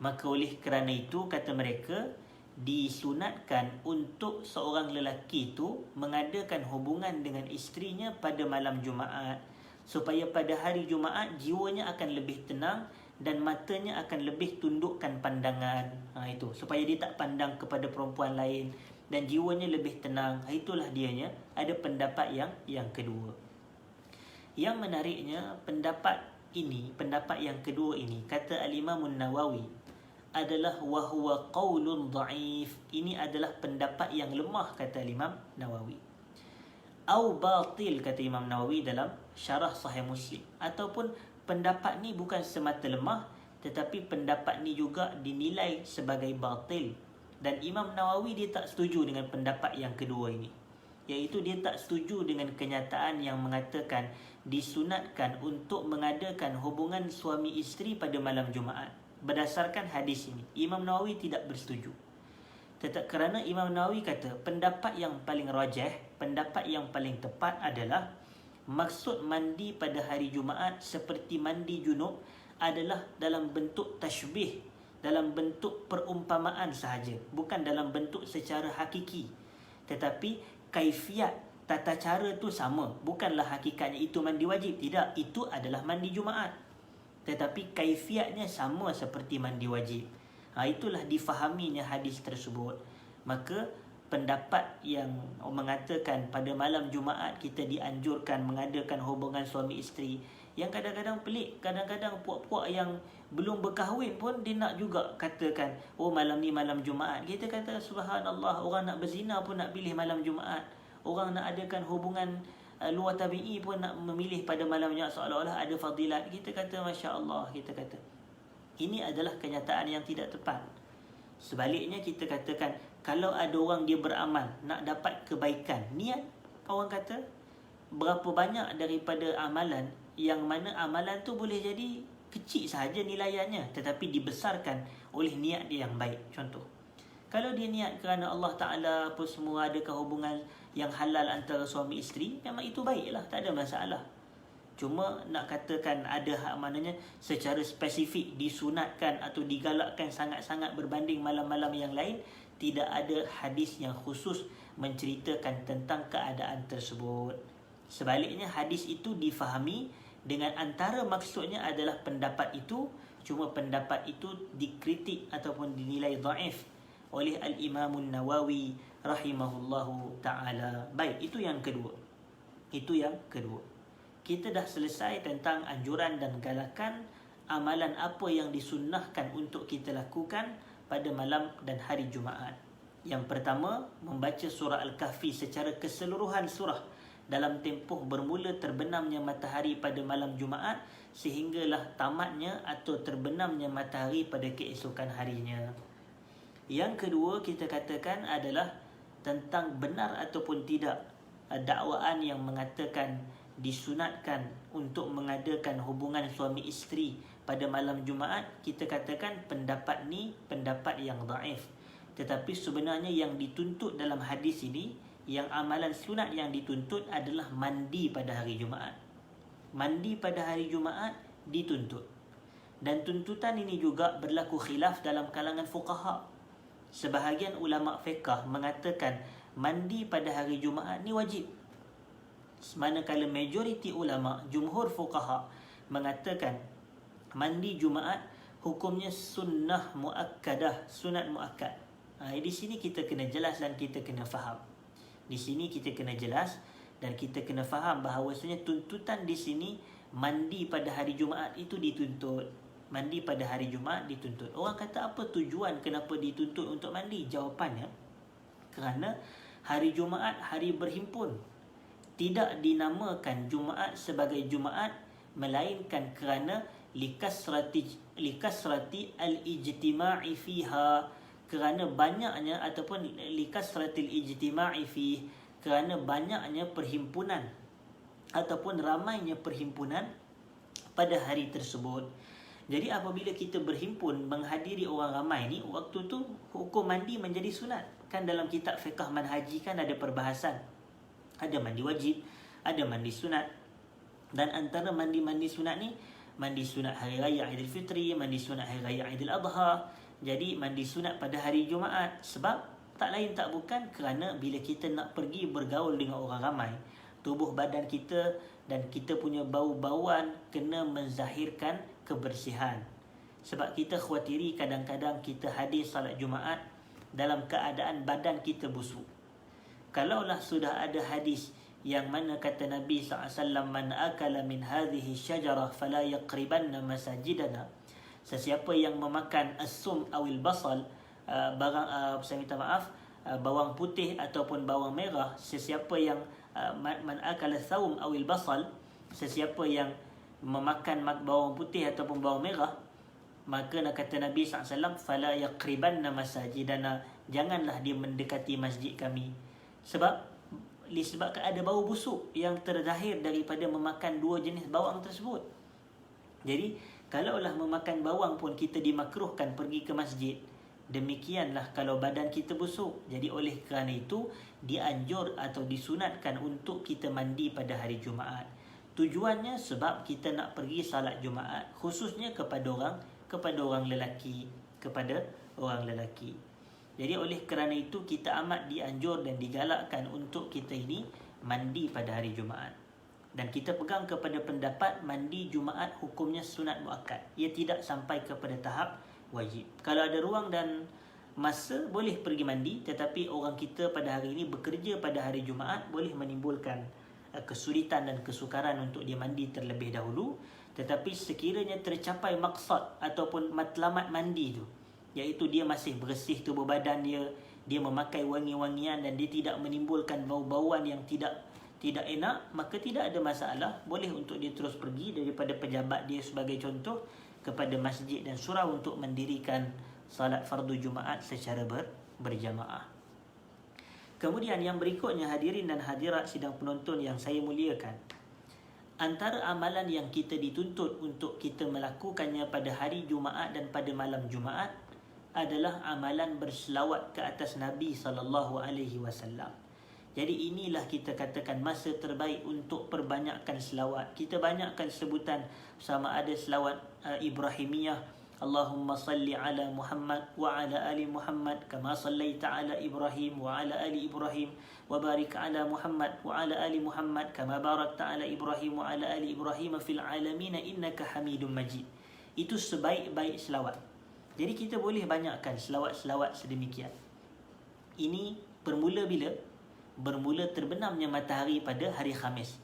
Maka oleh kerana itu, kata mereka, disunatkan untuk seorang lelaki itu mengadakan hubungan dengan isterinya pada malam Jumaat, supaya pada hari Jumaat jiwanya akan lebih tenang dan matanya akan lebih tundukkan pandangan. Itu supaya dia tak pandang kepada perempuan lain dan jiwanya lebih tenang. Itulah dianya. Ada pendapat yang kedua. Yang menariknya, pendapat yang kedua ini, kata Al-Imam Nawawi, adalah wahwa qaulun dhaif. Ini adalah pendapat yang lemah, kata Imam Nawawi. au batil, kata Imam Nawawi dalam syarah Sahih Muslim. Ataupun pendapat ni bukan semata lemah, tetapi pendapat ni juga dinilai sebagai batil. Dan Imam Nawawi dia tak setuju dengan pendapat yang kedua ini, iaitu dia tak setuju dengan kenyataan yang mengatakan disunatkan untuk mengadakan hubungan suami isteri pada malam Jumaat. Berdasarkan hadis ini, Imam Nawawi tidak bersetuju. Kerana Imam Nawawi kata pendapat yang paling rajih, pendapat yang paling tepat adalah maksud mandi pada hari Jumaat seperti mandi junub adalah dalam bentuk tashbih, dalam bentuk perumpamaan sahaja, bukan dalam bentuk secara hakiki. Tetapi kaifiat, tata cara tu sama. Bukanlah hakikatnya itu mandi wajib, tidak, itu adalah mandi Jumaat, tetapi kaifiatnya sama seperti mandi wajib. Itulah difahaminya hadis tersebut. Maka pendapat yang mengatakan pada malam Jumaat kita dianjurkan mengadakan hubungan suami isteri, yang kadang-kadang pelik, kadang-kadang puak-puak yang belum berkahwin pun dia nak juga katakan, oh malam ni malam Jumaat. Kita kata subhanallah, orang nak berzina pun nak pilih malam Jumaat. Orang nak adakan hubungan luar tabi'i pun nak memilih pada malam Jumaat, seolah-olah ada fadilat. Kita kata Masya Allah, kita kata ini adalah kenyataan yang tidak tepat. Sebaliknya kita katakan, kalau ada orang dia beramal nak dapat kebaikan, niat, orang kata berapa banyak daripada amalan yang mana amalan tu boleh jadi kecil sahaja nilaiannya, tetapi dibesarkan oleh niat dia yang baik. Contoh, kalau dia niat kerana Allah Ta'ala apa semua, adakah hubungan yang halal antara suami isteri, memang itu baiklah, tak ada masalah. Cuma nak katakan ada maknanya secara spesifik disunatkan atau digalakkan sangat-sangat berbanding malam-malam yang lain, tidak ada hadis yang khusus menceritakan tentang keadaan tersebut. Sebaliknya hadis itu difahami dengan antara maksudnya adalah pendapat itu, cuma pendapat itu dikritik ataupun dinilai dhaif oleh Al-Imam Nawawi rahimahullahu ta'ala. Baik, itu yang kedua. Itu yang kedua. Kita dah selesai tentang anjuran dan galakan amalan apa yang disunnahkan untuk kita lakukan pada malam dan hari Jumaat. Yang pertama, membaca surah Al-Kahfi secara keseluruhan surah dalam tempoh bermula terbenamnya matahari pada malam Jumaat sehinggalah tamatnya atau terbenamnya matahari pada keesokan harinya. Yang kedua kita katakan adalah tentang benar ataupun tidak dakwaan yang mengatakan disunatkan untuk mengadakan hubungan suami isteri pada malam Jumaat. Kita katakan pendapat ni pendapat yang dhaif. Tetapi sebenarnya yang dituntut dalam hadis ini, yang amalan sunat yang dituntut adalah mandi pada hari Jumaat. Mandi pada hari Jumaat dituntut. Dan tuntutan ini juga berlaku khilaf dalam kalangan fuqaha. Sebahagian ulama fiqh mengatakan mandi pada hari Jumaat ni wajib, manakala majoriti ulama, jumhur fuqaha mengatakan mandi Jumaat hukumnya sunnah muakkadah, sunat muakkad. Di sini kita kena jelas dan kita kena faham. Di sini kita kena jelas dan kita kena faham bahawasanya tuntutan di sini mandi pada hari Jumaat itu dituntut. Mandi pada hari Jumaat dituntut. Orang kata apa tujuan kenapa dituntut untuk mandi? Jawapannya, kerana hari Jumaat hari berhimpun. Tidak dinamakan Jumaat sebagai Jumaat melainkan kerana likasrati al-ijtima'i fiha, kerana banyaknya ataupun likasratil ijtima'i fi, kerana banyaknya perhimpunan ataupun ramainya perhimpunan pada hari tersebut. Jadi apabila kita berhimpun menghadiri orang ramai ni, waktu tu hukum mandi menjadi sunat. Kan dalam kitab fiqh manhaji kan ada perbahasan. Ada mandi wajib, ada mandi sunat. Dan antara mandi-mandi sunat ni, mandi sunat hari raya Aidilfitri, mandi sunat hari raya Aidil Adha. Jadi mandi sunat pada hari Jumaat. Sebab tak lain tak bukan kerana bila kita nak pergi bergaul dengan orang ramai, tubuh badan kita dan kita punya bau-bauan kena menzahirkan kebersihan. Sebab kita khawatiri kadang-kadang kita hadir salat Jumaat dalam keadaan badan kita busuk. Kalaulah sudah ada hadis yang mana kata Nabi SAW, man akala min hadhihi syajarah fala yaqribanna masajidana, sesiapa yang memakan as-sum awil basal, saya minta maaf, bawang putih ataupun bawang merah, sesiapa yang man akala thawm awil basal, sesiapa yang memakan bawang putih ataupun bawang merah, maka kata Nabi SAW, fala yaqribanna masajidana, janganlah dia mendekati masjid kami. Disebabkan ada bau busuk yang terzahir daripada memakan dua jenis bawang tersebut. Jadi kalaulah memakan bawang pun kita dimakruhkan pergi ke masjid, demikianlah kalau badan kita busuk. Jadi oleh kerana itu dianjur atau disunatkan untuk kita mandi pada hari Jumaat. Tujuannya sebab kita nak pergi salat Jumaat, khususnya kepada orang lelaki. Jadi oleh kerana itu kita amat dianjur dan digalakkan untuk kita ini mandi pada hari Jumaat. Dan kita pegang kepada pendapat mandi Jumaat hukumnya sunat muakkad. Ia tidak sampai kepada tahap wajib. Kalau ada ruang dan masa boleh pergi mandi, tetapi orang kita pada hari ini bekerja pada hari Jumaat boleh menimbulkan kesulitan dan kesukaran untuk dia mandi terlebih dahulu. Tetapi sekiranya tercapai maksud ataupun matlamat mandi tu, iaitu dia masih bersih tubuh badan dia memakai wangi-wangian dan dia tidak menimbulkan bau-bauan yang tidak enak, maka tidak ada masalah, boleh untuk dia terus pergi daripada pejabat dia sebagai contoh kepada masjid dan surau untuk mendirikan salat fardu Jumaat secara berjamaah. Kemudian yang berikutnya, hadirin dan hadirat sidang penonton yang saya muliakan, antara amalan yang kita dituntut untuk kita melakukannya pada hari Jumaat dan pada malam Jumaat adalah amalan berselawat ke atas Nabi SAW. Jadi inilah kita katakan masa terbaik untuk perbanyakkan selawat. Kita banyakkan sebutan, sama ada selawat Ibrahimiyah, Allahumma salli ala Muhammad wa ala ali Muhammad kama sallaita ala Ibrahim wa ala ali Ibrahim wa barik ala Muhammad wa ala ali Muhammad kama barakta ala Ibrahim wa ala ali Ibrahim fil alamin innaka Hamidum Majid. Itu sebaik-baik selawat. Jadi kita boleh banyakkan selawat-selawat sedemikian. Ini bermula bila? Bermula terbenamnya matahari pada hari Khamis.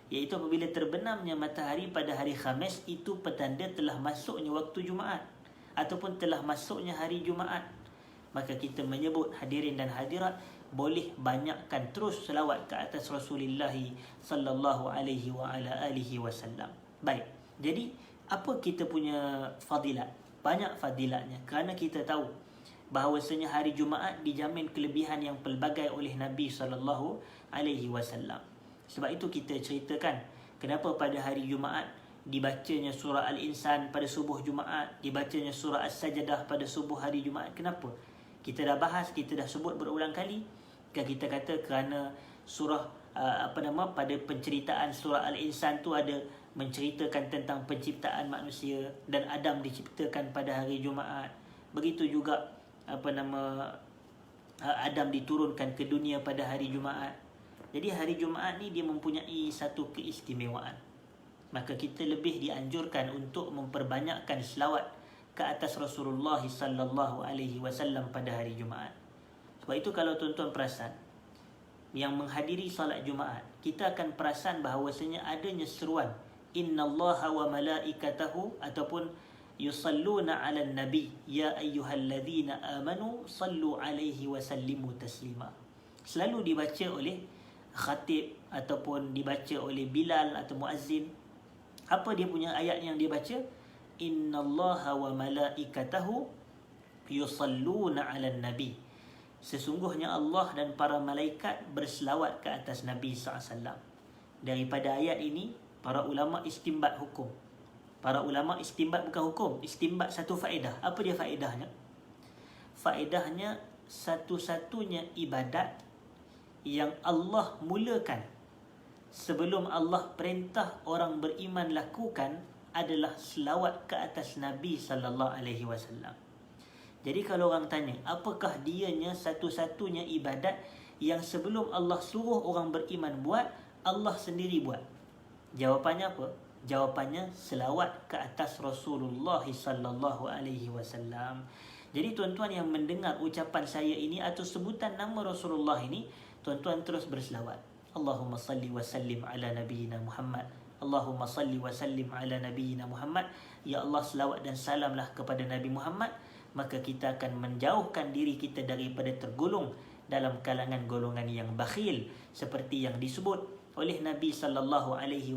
Iaitu apabila terbenamnya matahari pada hari Khamis, itu petanda telah masuknya waktu Jumaat ataupun telah masuknya hari Jumaat. Maka kita menyebut, hadirin dan hadirat, boleh banyakkan terus selawat ke atas Rasulullah sallallahu alaihi wa ala alihi wasallam. Baik. Jadi apa kita punya fadilat? Banyak fadilatnya, kerana kita tahu bahawasanya hari Jumaat dijamin kelebihan yang pelbagai oleh Nabi sallallahu alaihi wasallam. Sebab itu kita ceritakan kenapa pada hari Jumaat dibacanya surah Al-Insan pada subuh Jumaat, dibacanya surah As-Sajdah pada subuh hari Jumaat. Kenapa? Kita dah bahas, kita dah sebut berulang kali. Kita kata kerana surah pada penceritaan surah Al-Insan tu ada menceritakan tentang penciptaan manusia dan Adam diciptakan pada hari Jumaat. Begitu juga Adam diturunkan ke dunia pada hari Jumaat. Jadi hari Jumaat ni dia mempunyai satu keistimewaan. Maka kita lebih dianjurkan untuk memperbanyakkan selawat ke atas Rasulullah sallallahu alaihi wasallam pada hari Jumaat. Sebab itu kalau tuan-tuan perasan, yang menghadiri salat Jumaat, kita akan perasan bahawasanya adanya seruan innallaha wa malaikatahu ataupun yusalluna 'alan nabi ya ayyuhalladzina amanu sallu 'alaihi wa sallimu taslima. Selalu dibaca oleh khatib ataupun dibaca oleh Bilal atau muazzin. Apa dia punya ayat yang dia baca? Innallaha wa malaikatahu yusalluna 'alan nabi. Sesungguhnya Allah dan para malaikat berselawat ke atas Nabi SAW. Daripada ayat ini, para ulama istimbat hukum. Para ulama istimbat bukan hukum, istimbat satu faedah. Apa dia faedahnya? Faedahnya, satu-satunya ibadat yang Allah mulakan sebelum Allah perintah orang beriman lakukan adalah selawat ke atas Nabi sallallahu alaihi wasallam. Jadi kalau orang tanya, apakah dianya satu-satunya ibadat yang sebelum Allah suruh orang beriman buat, Allah sendiri buat? Jawapannya apa? Jawapannya selawat ke atas Rasulullah sallallahu alaihi wasallam. Jadi tuan-tuan yang mendengar ucapan saya ini atau sebutan nama Rasulullah ini, tuan-tuan terus berselawat. Allahumma salli wa sallim ala nabiyyina Muhammad. Allahumma salli wa sallim ala nabiyyina Muhammad. Ya Allah, selawat dan salamlah kepada Nabi Muhammad. Maka kita akan menjauhkan diri kita daripada tergolong dalam kalangan golongan yang bakhil, seperti yang disebut oleh Nabi sallallahu alaihi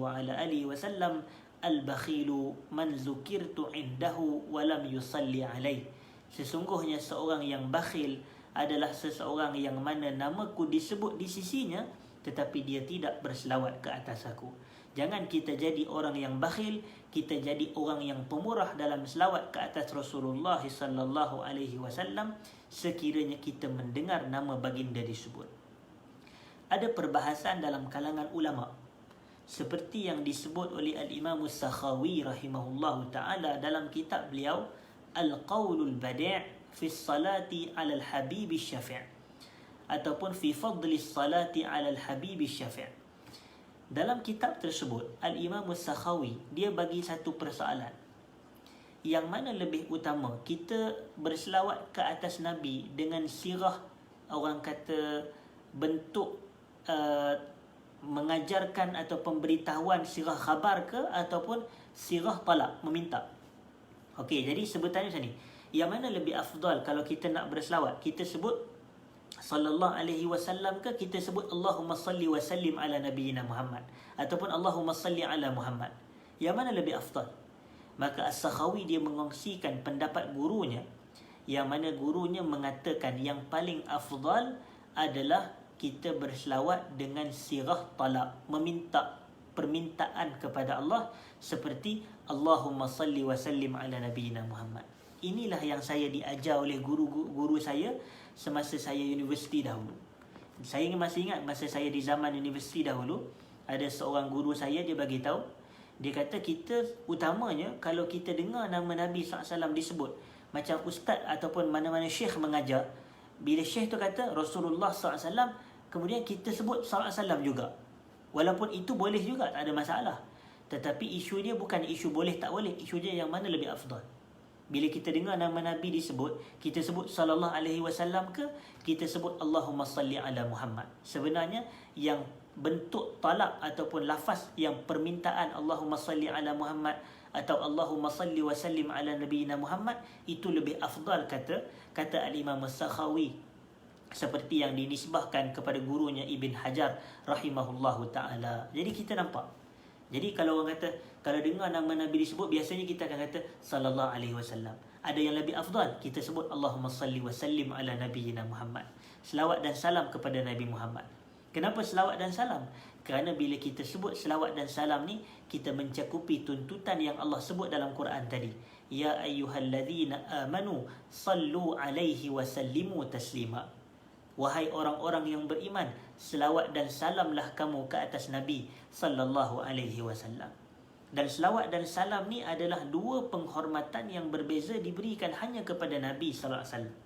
wasallam, al-bakhilu man zukirtu indahu wa lam yusalli alaih. Sesungguhnya seorang yang bakhil adalah seseorang yang mana namaku disebut di sisinya tetapi dia tidak berselawat ke atas aku. Jangan kita jadi orang yang bakhil, kita jadi orang yang pemurah dalam selawat ke atas Rasulullah sallallahu alaihi wasallam sekiranya kita mendengar nama baginda disebut. Ada perbahasan dalam kalangan ulama seperti yang disebut oleh Al-Imam As-Sakhawi rahimahullahu taala dalam kitab beliau Al-Qaulul Badi' fi salati 'ala al-Habib Syafi' ataupun fi fadli salati 'ala al-Habib Syafi'. Dalam kitab tersebut, Al-Imam As-Sakhawi dia bagi satu persoalan. Yang mana lebih utama, kita berselawat ke atas Nabi dengan sirah, orang kata bentuk mengajarkan atau pemberitahuan sirah khabar ke, ataupun sirah talak, meminta. Okey, jadi sebutannya macam ni. Yang mana lebih afdal kalau kita nak berselawat? Kita sebut sallallahu alaihi wasallam ke kita sebut Allahumma salli wa sallim ala nabiyyina Muhammad ataupun Allahumma salli ala Muhammad? Yang mana lebih afdal? Maka As-Sakhawi dia mengongsikan pendapat gurunya, yang mana gurunya mengatakan yang paling afdal adalah kita berselawat dengan sirah talak, meminta permintaan kepada Allah seperti Allahumma salli wa sallim ala nabiyyina Muhammad. Inilah yang saya diajar oleh guru-guru saya semasa saya universiti dahulu. Saya masih ingat masa saya di zaman universiti dahulu, ada seorang guru saya, dia bagi tahu, dia kata kita utamanya kalau kita dengar nama Nabi SAW disebut, macam ustaz ataupun mana-mana syekh mengajar, bila syekh tu kata Rasulullah SAW, kemudian kita sebut SAW juga. Walaupun itu boleh juga, tak ada masalah. Tetapi isu dia bukan isu boleh tak boleh, isu dia yang mana lebih afdal. Bila kita dengar nama Nabi disebut, kita sebut sallallahu alaihi wasallam ke kita sebut Allahumma salli ala Muhammad. Sebenarnya yang bentuk talak ataupun lafaz yang permintaan Allahumma salli ala Muhammad atau Allahumma salli wa sallim ala nabiyyina Muhammad itu lebih afdal, kata Al-Imam As-Sakhawi, seperti yang dinisbahkan kepada gurunya Ibn Hajar rahimahullahu taala. Jadi kita nampak, jadi kalau orang kata, kalau dengar nama Nabi disebut, biasanya kita akan kata sallallahu alaihi wasallam. Ada yang lebih afdal, kita sebut Allahumma salli wa sallim ala nabiyyina Muhammad. Selawat dan salam kepada Nabi Muhammad. Kenapa selawat dan salam? Kerana bila kita sebut selawat dan salam ni, kita mencakupi tuntutan yang Allah sebut dalam Quran tadi. Ya ayyuhalladzina amanu sallu alaihi wa sallimu taslima. Wahai orang-orang yang beriman, selawat dan salamlah kamu ke atas Nabi sallallahu alaihi wasallam. Dan selawat dan salam ni adalah dua penghormatan yang berbeza diberikan hanya kepada Nabi sallallahu alaihi wasallam.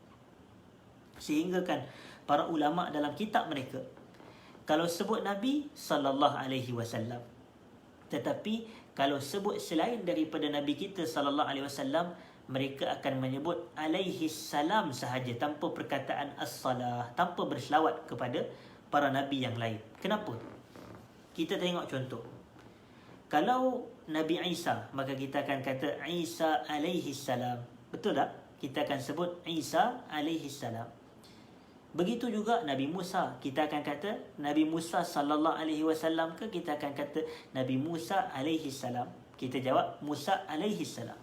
Sehingga kan para ulama dalam kitab mereka, kalau sebut Nabi sallallahu alaihi wasallam, tetapi kalau sebut selain daripada Nabi kita sallallahu alaihi wasallam, mereka akan menyebut alaihi salam sahaja tanpa perkataan as-salah, tanpa berselawat kepada para nabi yang lain. Kenapa? Kita tengok contoh. Kalau Nabi Isa, maka kita akan kata Isa alaihi salam. Betul tak? Kita akan sebut Isa alaihi salam. Begitu juga Nabi Musa, kita akan kata Nabi Musa sallallahu alaihi wasallam ke kita akan kata Nabi Musa alaihi salam. Kita jawab Musa alaihi salam.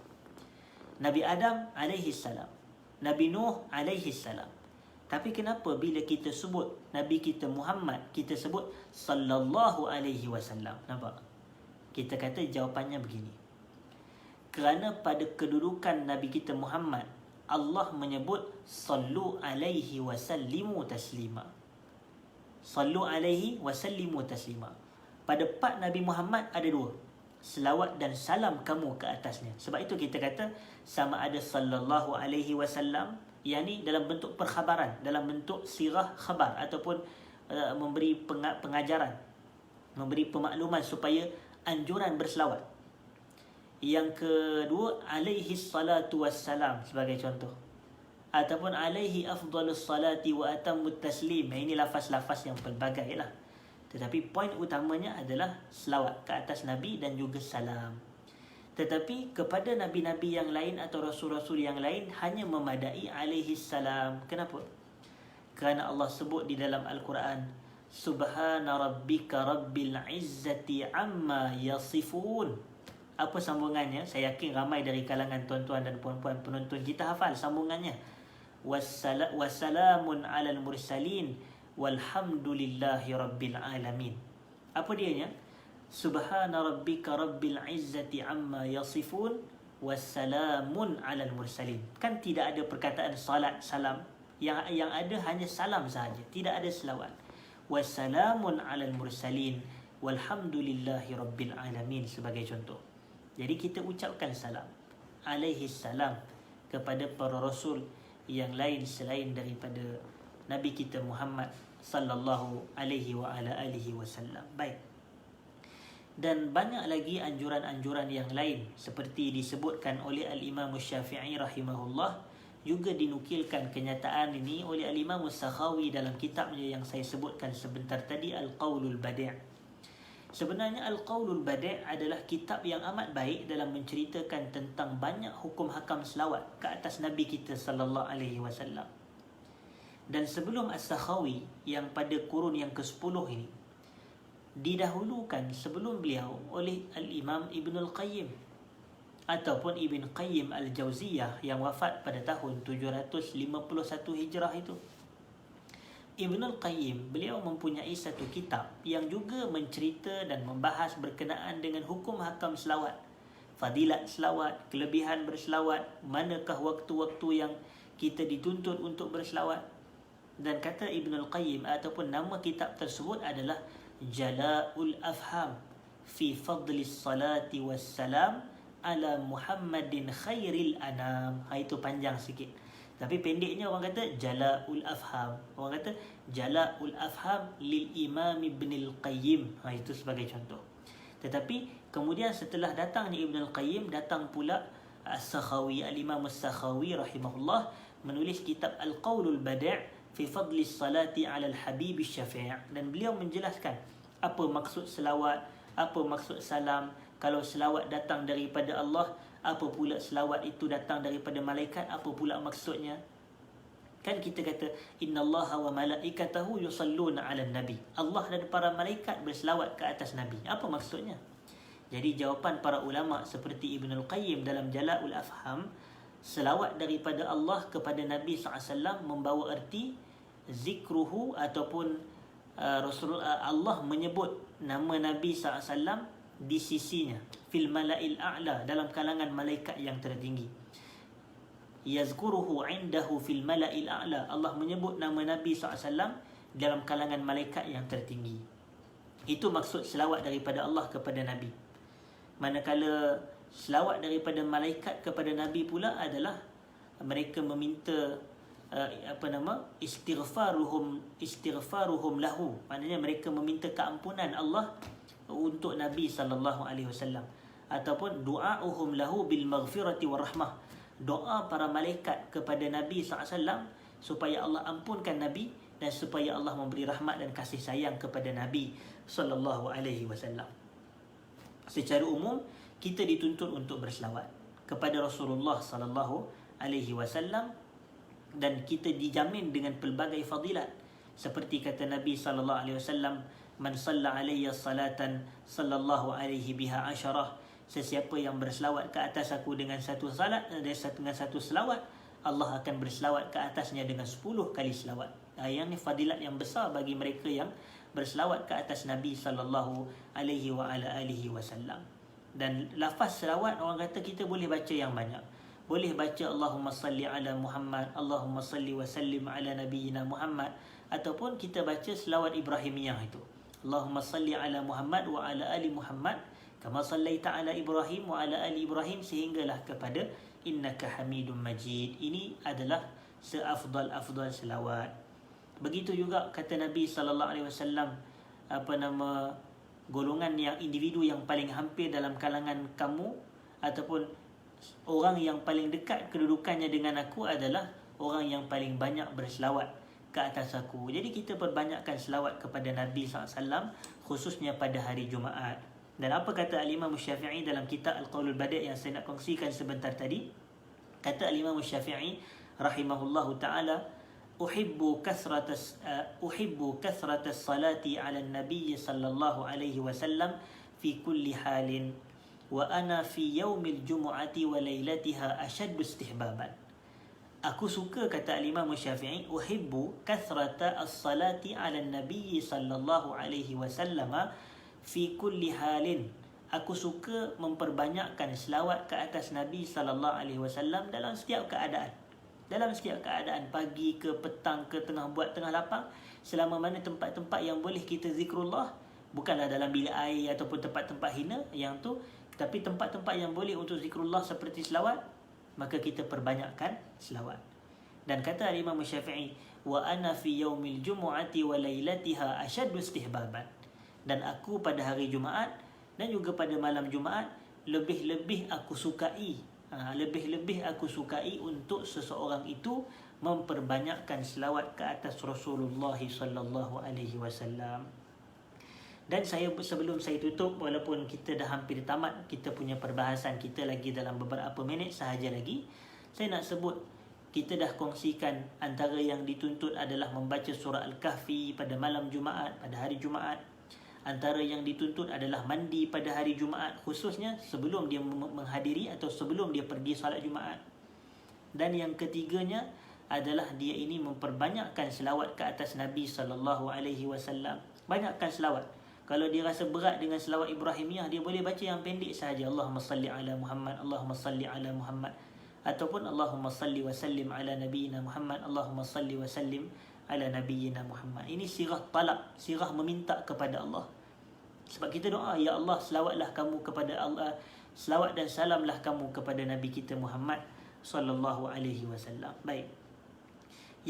Nabi Adam alaihi salam, Nabi Nuh alaihi salam. Tapi kenapa bila kita sebut Nabi kita Muhammad, kita sebut sallallahu alaihi wasallam? Nampak? Kita kata jawapannya begini. Kerana pada kedudukan Nabi kita Muhammad, Allah menyebut sallu alaihi wasallimu taslima. Sallu alaihi wasallimu taslima. Pada part Nabi Muhammad ada dua, selawat dan salam kamu ke atasnya. Sebab itu kita kata sama ada sallallahu alaihi wasallam, yakni dalam bentuk perkhabaran, dalam bentuk sirah khabar ataupun memberi pengajaran, memberi pemakluman supaya anjuran berselawat. Yang kedua alaihi salatu wassalam sebagai contoh, ataupun alaihi afdalus salati wa atammut taslim. Ini lafaz-lafaz yang pelbagai lah. Tetapi poin utamanya adalah selawat ke atas Nabi dan juga salam. Tetapi kepada Nabi-Nabi yang lain atau Rasul-Rasul yang lain hanya memadai alaihi salam. Kenapa? Kerana Allah sebut di dalam Al-Quran, Subhana rabbika rabbil izzati amma yasifun. Apa sambungannya? Saya yakin ramai dari kalangan tuan-tuan dan puan-puan penonton kita hafal sambungannya. Wassalamun alal mursalin walhamdulillahi rabbil alamin. Apa dianya? Subhana rabbika rabbil izzati amma yasifun wassalamun alal mursalin. Kan tidak ada perkataan salat, salam. Yang ada hanya salam sahaja, tidak ada selawat. Wassalamun alal mursalin walhamdulillahi rabbil alamin sebagai contoh. Jadi kita ucapkan salam alaihi salam kepada para rasul yang lain selain daripada Nabi kita Muhammad sallallahu alaihi wa ala alihi wasallam. Baik. Dan banyak lagi anjuran-anjuran yang lain seperti disebutkan oleh Al-Imam Syafi'i rahimahullah. Juga dinukilkan kenyataan ini oleh Al-Imam Sakhawi dalam kitabnya yang saya sebutkan sebentar tadi, Al-Qawlul Badi'. Sebenarnya Al-Qawlul Badi' adalah kitab yang amat baik dalam menceritakan tentang banyak hukum hakam selawat ke atas Nabi kita sallallahu alaihi wasallam. Dan sebelum As-Sakhawi yang pada kurun yang ke-10 ini didahulukan sebelum beliau oleh Al-Imam Ibn Al-Qayyim ataupun Ibn Qayyim Al-Jauziyah yang wafat pada tahun 751 Hijrah itu. Ibn Al-Qayyim, beliau mempunyai satu kitab yang juga mencerita dan membahas berkenaan dengan hukum hakam selawat, fadilat selawat, kelebihan berselawat, manakah waktu-waktu yang kita dituntut untuk berselawat. Dan kata Ibn Al-Qayyim ataupun nama kitab tersebut adalah Jala'ul Afham fi fadlis salati wassalam ala Muhammadin khairil anam. Itu panjang sikit, tapi pendeknya orang kata Jala'ul Afham. Orang kata Jala'ul Afham lil Imam Ibn Al-Qayyim. Itu sebagai contoh. Tetapi kemudian setelah datangnya Ibn Al-Qayyim, datang pula As-Sakhawi, Al-Imam As-Sakhawi rahimahullah, menulis kitab Al-Qawlul Badi' fi fadli salati ala al-Habib Syafi'. Dan beliau menjelaskan apa maksud selawat, apa maksud salam. Kalau selawat datang daripada Allah, apa pula selawat itu datang daripada malaikat, apa pula maksudnya? Kan kita kata innallaha wa malaikatahu yusalluna 'alan nabi. Allah dan para malaikat berselawat ke atas nabi. Apa maksudnya? Jadi jawapan para ulama seperti Ibn Al-Qayyim dalam Jala'ul Afham, selawat daripada Allah kepada Nabi SAW membawa erti zikruhu ataupun Rasulullah Allah menyebut nama Nabi SAW di sisinya fil mala'il a'la, dalam kalangan malaikat yang tertinggi. Yazkuruhu indahu fil mala'il a'la, Allah menyebut nama Nabi SAW dalam kalangan malaikat yang tertinggi. Itu maksud selawat daripada Allah kepada Nabi. Manakala selawat daripada malaikat kepada Nabi pula adalah mereka meminta istighfaruhum lahu, maknanya mereka meminta keampunan Allah untuk Nabi sallallahu alaihi wasallam, ataupun du'auhum lahu bil maghfirati war rahmah, doa para malaikat kepada Nabi sallallahu alaihi wasallam supaya Allah ampunkan Nabi dan supaya Allah memberi rahmat dan kasih sayang kepada Nabi sallallahu alaihi wasallam. Secara umum kita dituntut untuk berselawat kepada Rasulullah sallallahu alaihi wasallam, dan kita dijamin dengan pelbagai fadilat seperti kata Nabi sallallahu alaihi wasallam, man salla alayya salatan sallallahu alaihi biha asyarah, sesiapa yang berselawat ke atas aku dengan satu salat, dengan satu selawat, Allah akan berselawat ke atasnya dengan 10 kali selawat. Yang ni fadilat yang besar bagi mereka yang berselawat ke atas Nabi sallallahu alaihi wa ala alihi wasallam. Dan lafaz selawat orang kata kita boleh baca yang banyak. Boleh baca Allahumma salli ala Muhammad, Allahumma salli wa sallim ala nabiyyina Muhammad, ataupun kita baca selawat Ibrahimiyah itu, Allahumma salli ala Muhammad wa ala ali Muhammad kama sallaita ala Ibrahim wa ala ali Ibrahim, sehinggalah kepada innaka Hamidum Majid. Ini adalah seafdal-afdal selawat. Begitu juga kata Nabi sallallahu alaihi wasallam, golongan yang individu yang paling hampir dalam kalangan kamu ataupun orang yang paling dekat kedudukannya dengan aku adalah orang yang paling banyak berselawat ke atas aku. Jadi kita perbanyakkan selawat kepada Nabi SAW, khususnya pada hari Jumaat. Dan apa kata Al-Imam Syafi'i dalam kitab Al-Qawlul Badi' yang saya nak kongsikan sebentar tadi? Kata Al-Imam Syafi'i rahimahullahu ta'ala, uhibbu kathrata salati ala nabi sallallahu alaihi wasallam fi kulli halin wa ana fi yaumil jumu'ati wa lailatiha ashaddu istihbaban. Aku suka, kata Imam Syafi'i, uhibbu kathrata as-salati ala nabi sallallahu alaihi wasallam fi kulli halin. Aku suka memperbanyakkan selawat ke atas Nabi sallallahu alaihi wasallam dalam setiap keadaan. Dalam setiap keadaan, pagi ke petang ke tengah buat tengah lapang, selama mana tempat-tempat yang boleh kita zikrullah, bukanlah dalam bilik air ataupun tempat-tempat hina yang tu, tapi tempat-tempat yang boleh untuk zikrullah seperti selawat, maka kita perbanyakkan selawat. Dan kata Imam Syafi'i, wa ana fi yaumil jumu'ati wa lailatiha ashaddu istihbaban. Dan aku pada hari Jumaat dan juga pada malam Jumaat lebih-lebih aku sukai untuk seseorang itu memperbanyakkan selawat ke atas Rasulullah sallallahu alaihi wasallam. Dan sebelum saya tutup, walaupun kita dah hampir tamat kita punya perbahasan kita lagi dalam beberapa minit sahaja lagi, saya nak sebut kita dah kongsikan antara yang dituntut adalah membaca surah Al-Kahfi pada malam Jumaat, pada hari Jumaat. Antara yang dituntut adalah mandi pada hari Jumaat, khususnya sebelum dia menghadiri atau sebelum dia pergi salat Jumaat. Dan yang ketiganya adalah dia ini memperbanyakkan selawat ke atas Nabi sallallahu alaihi wasallam. Banyakkan selawat. Kalau dia rasa berat dengan selawat Ibrahimiyah, dia boleh baca yang pendek sahaja, Allahumma salli ala Muhammad, Allahumma salli ala Muhammad, ataupun Allahumma salli wa sallim ala nabiyyina Muhammad, Allahumma salli wa sallim ala nabiyyina Muhammad. Ini sirah talak, sirah meminta kepada Allah. Sebab kita doa, ya Allah, selawatlah kamu kepada Allah, selawat dan salamlah kamu kepada Nabi kita Muhammad sallallahu alaihi wasallam. Baik.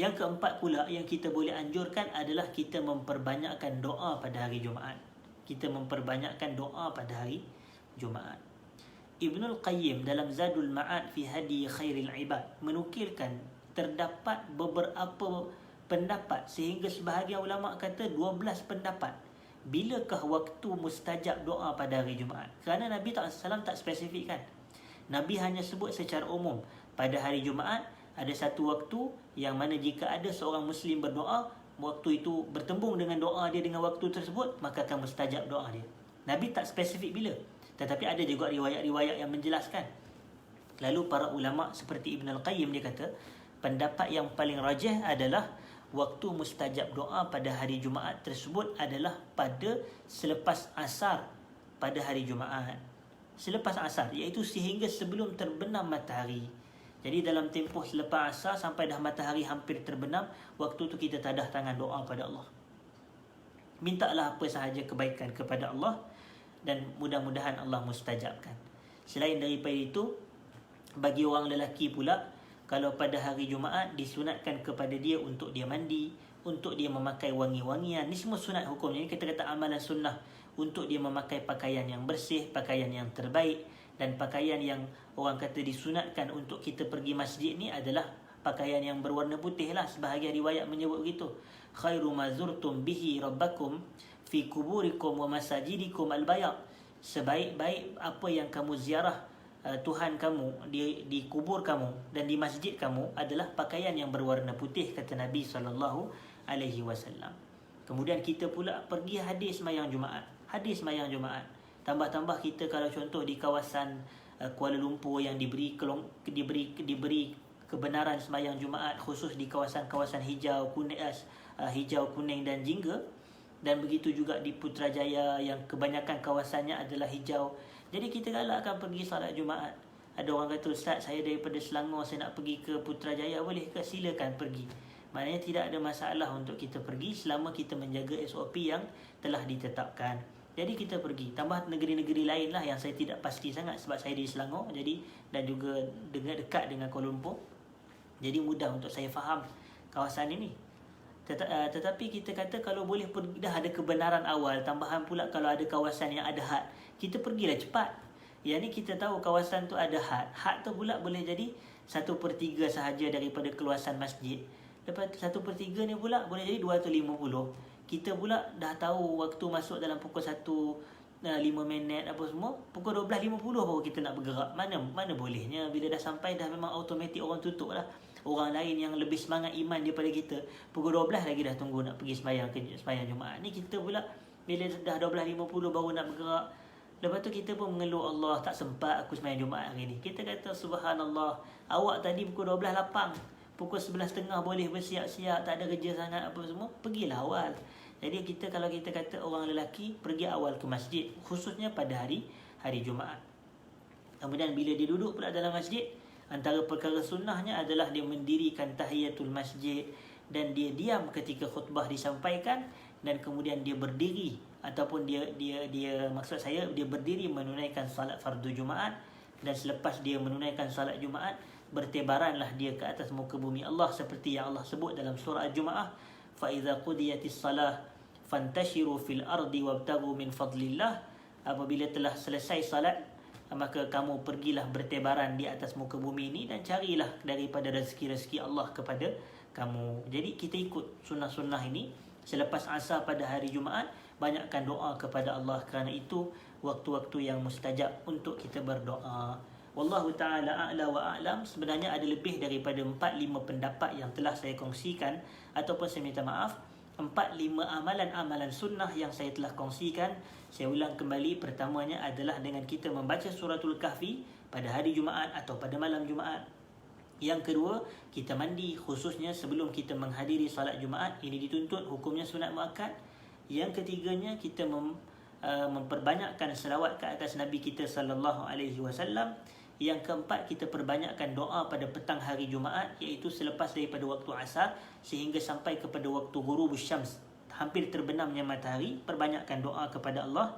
Yang keempat pula yang kita boleh anjurkan adalah kita memperbanyakkan doa pada hari Jumaat. Kita memperbanyakkan doa pada hari Jumaat. Ibnul Qayyim dalam Zadul Ma'ad fi Hadi Khairil Ibad menukilkan terdapat beberapa pendapat, sehingga sebahagian ulama kata 12 pendapat. Bilakah waktu mustajab doa pada hari Jumaat? Kerana Nabi SAW tak spesifikkan. Nabi hanya sebut secara umum, pada hari Jumaat ada satu waktu yang mana jika ada seorang Muslim berdoa, waktu itu bertembung dengan doa dia dengan waktu tersebut, maka akan mustajab doa dia. Nabi tak spesifik bila, tetapi ada juga riwayat-riwayat yang menjelaskan. Lalu para ulama seperti Ibn Al-Qayyim dia kata, pendapat yang paling rajih adalah waktu mustajab doa pada hari Jumaat tersebut adalah pada selepas asar pada hari Jumaat. Selepas asar, iaitu sehingga sebelum terbenam matahari. Jadi dalam tempoh selepas asar sampai dah matahari hampir terbenam, waktu tu kita tadah tangan doa pada Allah. Mintalah apa sahaja kebaikan kepada Allah dan mudah-mudahan Allah mustajabkan. Selain daripada itu, bagi orang lelaki pula, kalau pada hari Jumaat disunatkan kepada dia untuk dia mandi, untuk dia memakai wangi-wangian. Ini semua sunat hukumnya. Ini kita kata amalan sunnah. Untuk dia memakai pakaian yang bersih, pakaian yang terbaik. Dan pakaian yang orang kata disunatkan untuk kita pergi masjid ni adalah pakaian yang berwarna putih lah. Sebahagian riwayat menyebut begitu. Khairu ma zurtum bihi rabbakum fi kuburikum wa masajidikum al-bayad. Sebaik-baik apa yang kamu ziarah Tuhan kamu di kubur kamu dan di masjid kamu adalah pakaian yang berwarna putih, kata Nabi sallallahu alaihi wasallam. Kemudian kita pula pergi hadis sembahyang Jumaat. Hadis sembahyang Jumaat. Tambah-tambah kita kalau contoh di kawasan Kuala Lumpur yang diberi kebenaran sembahyang Jumaat, khusus di kawasan-kawasan hijau, kuning dan jingga, dan begitu juga di Putrajaya yang kebanyakan kawasannya adalah hijau. Jadi kita galakkan pergi salat Jumaat. Ada orang kata, Ustaz, saya daripada Selangor, saya nak pergi ke Putrajaya, boleh ke? Silakan pergi. Maknanya tidak ada masalah untuk kita pergi selama kita menjaga SOP yang telah ditetapkan. Jadi kita pergi. Tambah negeri-negeri lain lah yang saya tidak pasti sangat sebab saya di Selangor, jadi dan juga dekat dengan Kuala Lumpur. Jadi mudah untuk saya faham kawasan ini. Tetapi kita kata kalau boleh pergi, dah ada kebenaran awal, tambahan pula kalau ada kawasan yang ada had, kita pergilah cepat. Yang ni kita tahu kawasan tu ada had. Had tu pula boleh jadi 1/3 sahaja daripada keluasan masjid. Lepas 1/3 ni pula boleh jadi 250. Kita pula dah tahu waktu masuk dalam pukul 1:05 apa semua, pukul 12:50 baru kita nak bergerak. Mana bolehnya bila dah sampai dah memang automatik orang tutup lah. orang lain yang lebih semangat iman daripada kita, pukul 12 lagi dah tunggu nak pergi sembahyang Jumaat. Ni kita pula bila dah 12.50 baru nak bergerak. Lepas tu kita pun mengeluh, Allah tak sempat aku sembahyang Jumaat hari ni. Kita kata subhanallah, awak tadi pukul 12 lapang, pukul 11.30 boleh bersiap-siap, tak ada kerja sangat apa semua, pergilah awal. Jadi kalau kita kata orang lelaki pergi awal ke masjid, khususnya pada hari Jumaat. Kemudian bila dia duduk pula dalam masjid, antara perkara sunnahnya adalah dia mendirikan tahiyatul masjid dan dia diam ketika khutbah disampaikan, dan kemudian dia berdiri ataupun dia maksud saya dia berdiri menunaikan salat fardu Jumaat, dan selepas dia menunaikan salat Jumaat bertebaranlah dia ke atas muka bumi Allah seperti yang Allah sebut dalam surah Al-Jumaah, fa idza qudiyatis salah fantashiru fil ardi wabtaghu min fadlillah. Apabila telah selesai salat, maka kamu pergilah bertebaran di atas muka bumi ini dan carilah daripada rezeki-rezeki Allah kepada kamu. Jadi kita ikut sunnah-sunnah ini. Selepas asar pada hari Jumaat, banyakkan doa kepada Allah, kerana itu waktu-waktu yang mustajab untuk kita berdoa. Wallahu ta'ala a'la wa a'lam. Sebenarnya ada lebih daripada 4-5 pendapat yang telah saya kongsikan, ataupun saya minta maaf, 4-5 amalan-amalan sunnah yang saya telah kongsikan. Saya ulang kembali, pertamanya adalah dengan kita membaca suratul kahfi pada hari Jumaat atau pada malam Jumaat. Yang kedua, kita mandi khususnya sebelum kita menghadiri salat Jumaat. Ini dituntut, hukumnya sunat muakkad. Yang ketiganya, kita memperbanyakkan selawat ke atas Nabi kita sallallahu alaihi wasallam. Yang keempat, kita perbanyakkan doa pada petang hari Jumaat, iaitu selepas daripada waktu asar sehingga sampai kepada waktu ghurubus syams, hampir terbenamnya matahari, perbanyakkan doa kepada Allah.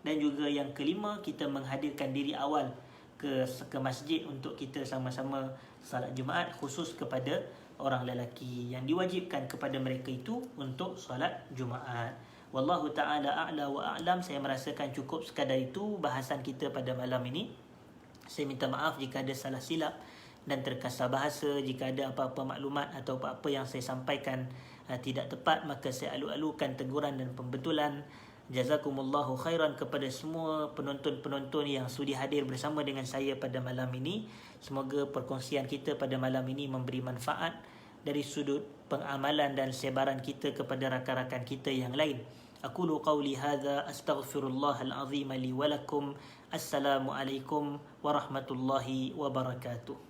Dan juga yang kelima, kita menghadirkan diri awal ke masjid untuk kita sama-sama salat Jumaat, khusus kepada orang lelaki yang diwajibkan kepada mereka itu untuk salat Jumaat. Wallahu ta'ala a'la wa a'lam. Saya merasakan cukup sekadar itu bahasan kita pada malam ini. Saya minta maaf jika ada salah silap dan terkasar bahasa. Jika ada apa-apa maklumat atau apa-apa yang saya sampaikan tidak tepat, maka saya alu-alukan teguran dan pembetulan. Jazakumullahu khairan kepada semua penonton-penonton yang sudi hadir bersama dengan saya pada malam ini. Semoga perkongsian kita pada malam ini memberi manfaat dari sudut pengamalan dan sebaran kita kepada rakan-rakan kita yang lain. Aqulu qawli hadza astaghfirullahal azim li wa lakum. Assalamualaikum warahmatullahi wabarakatuh.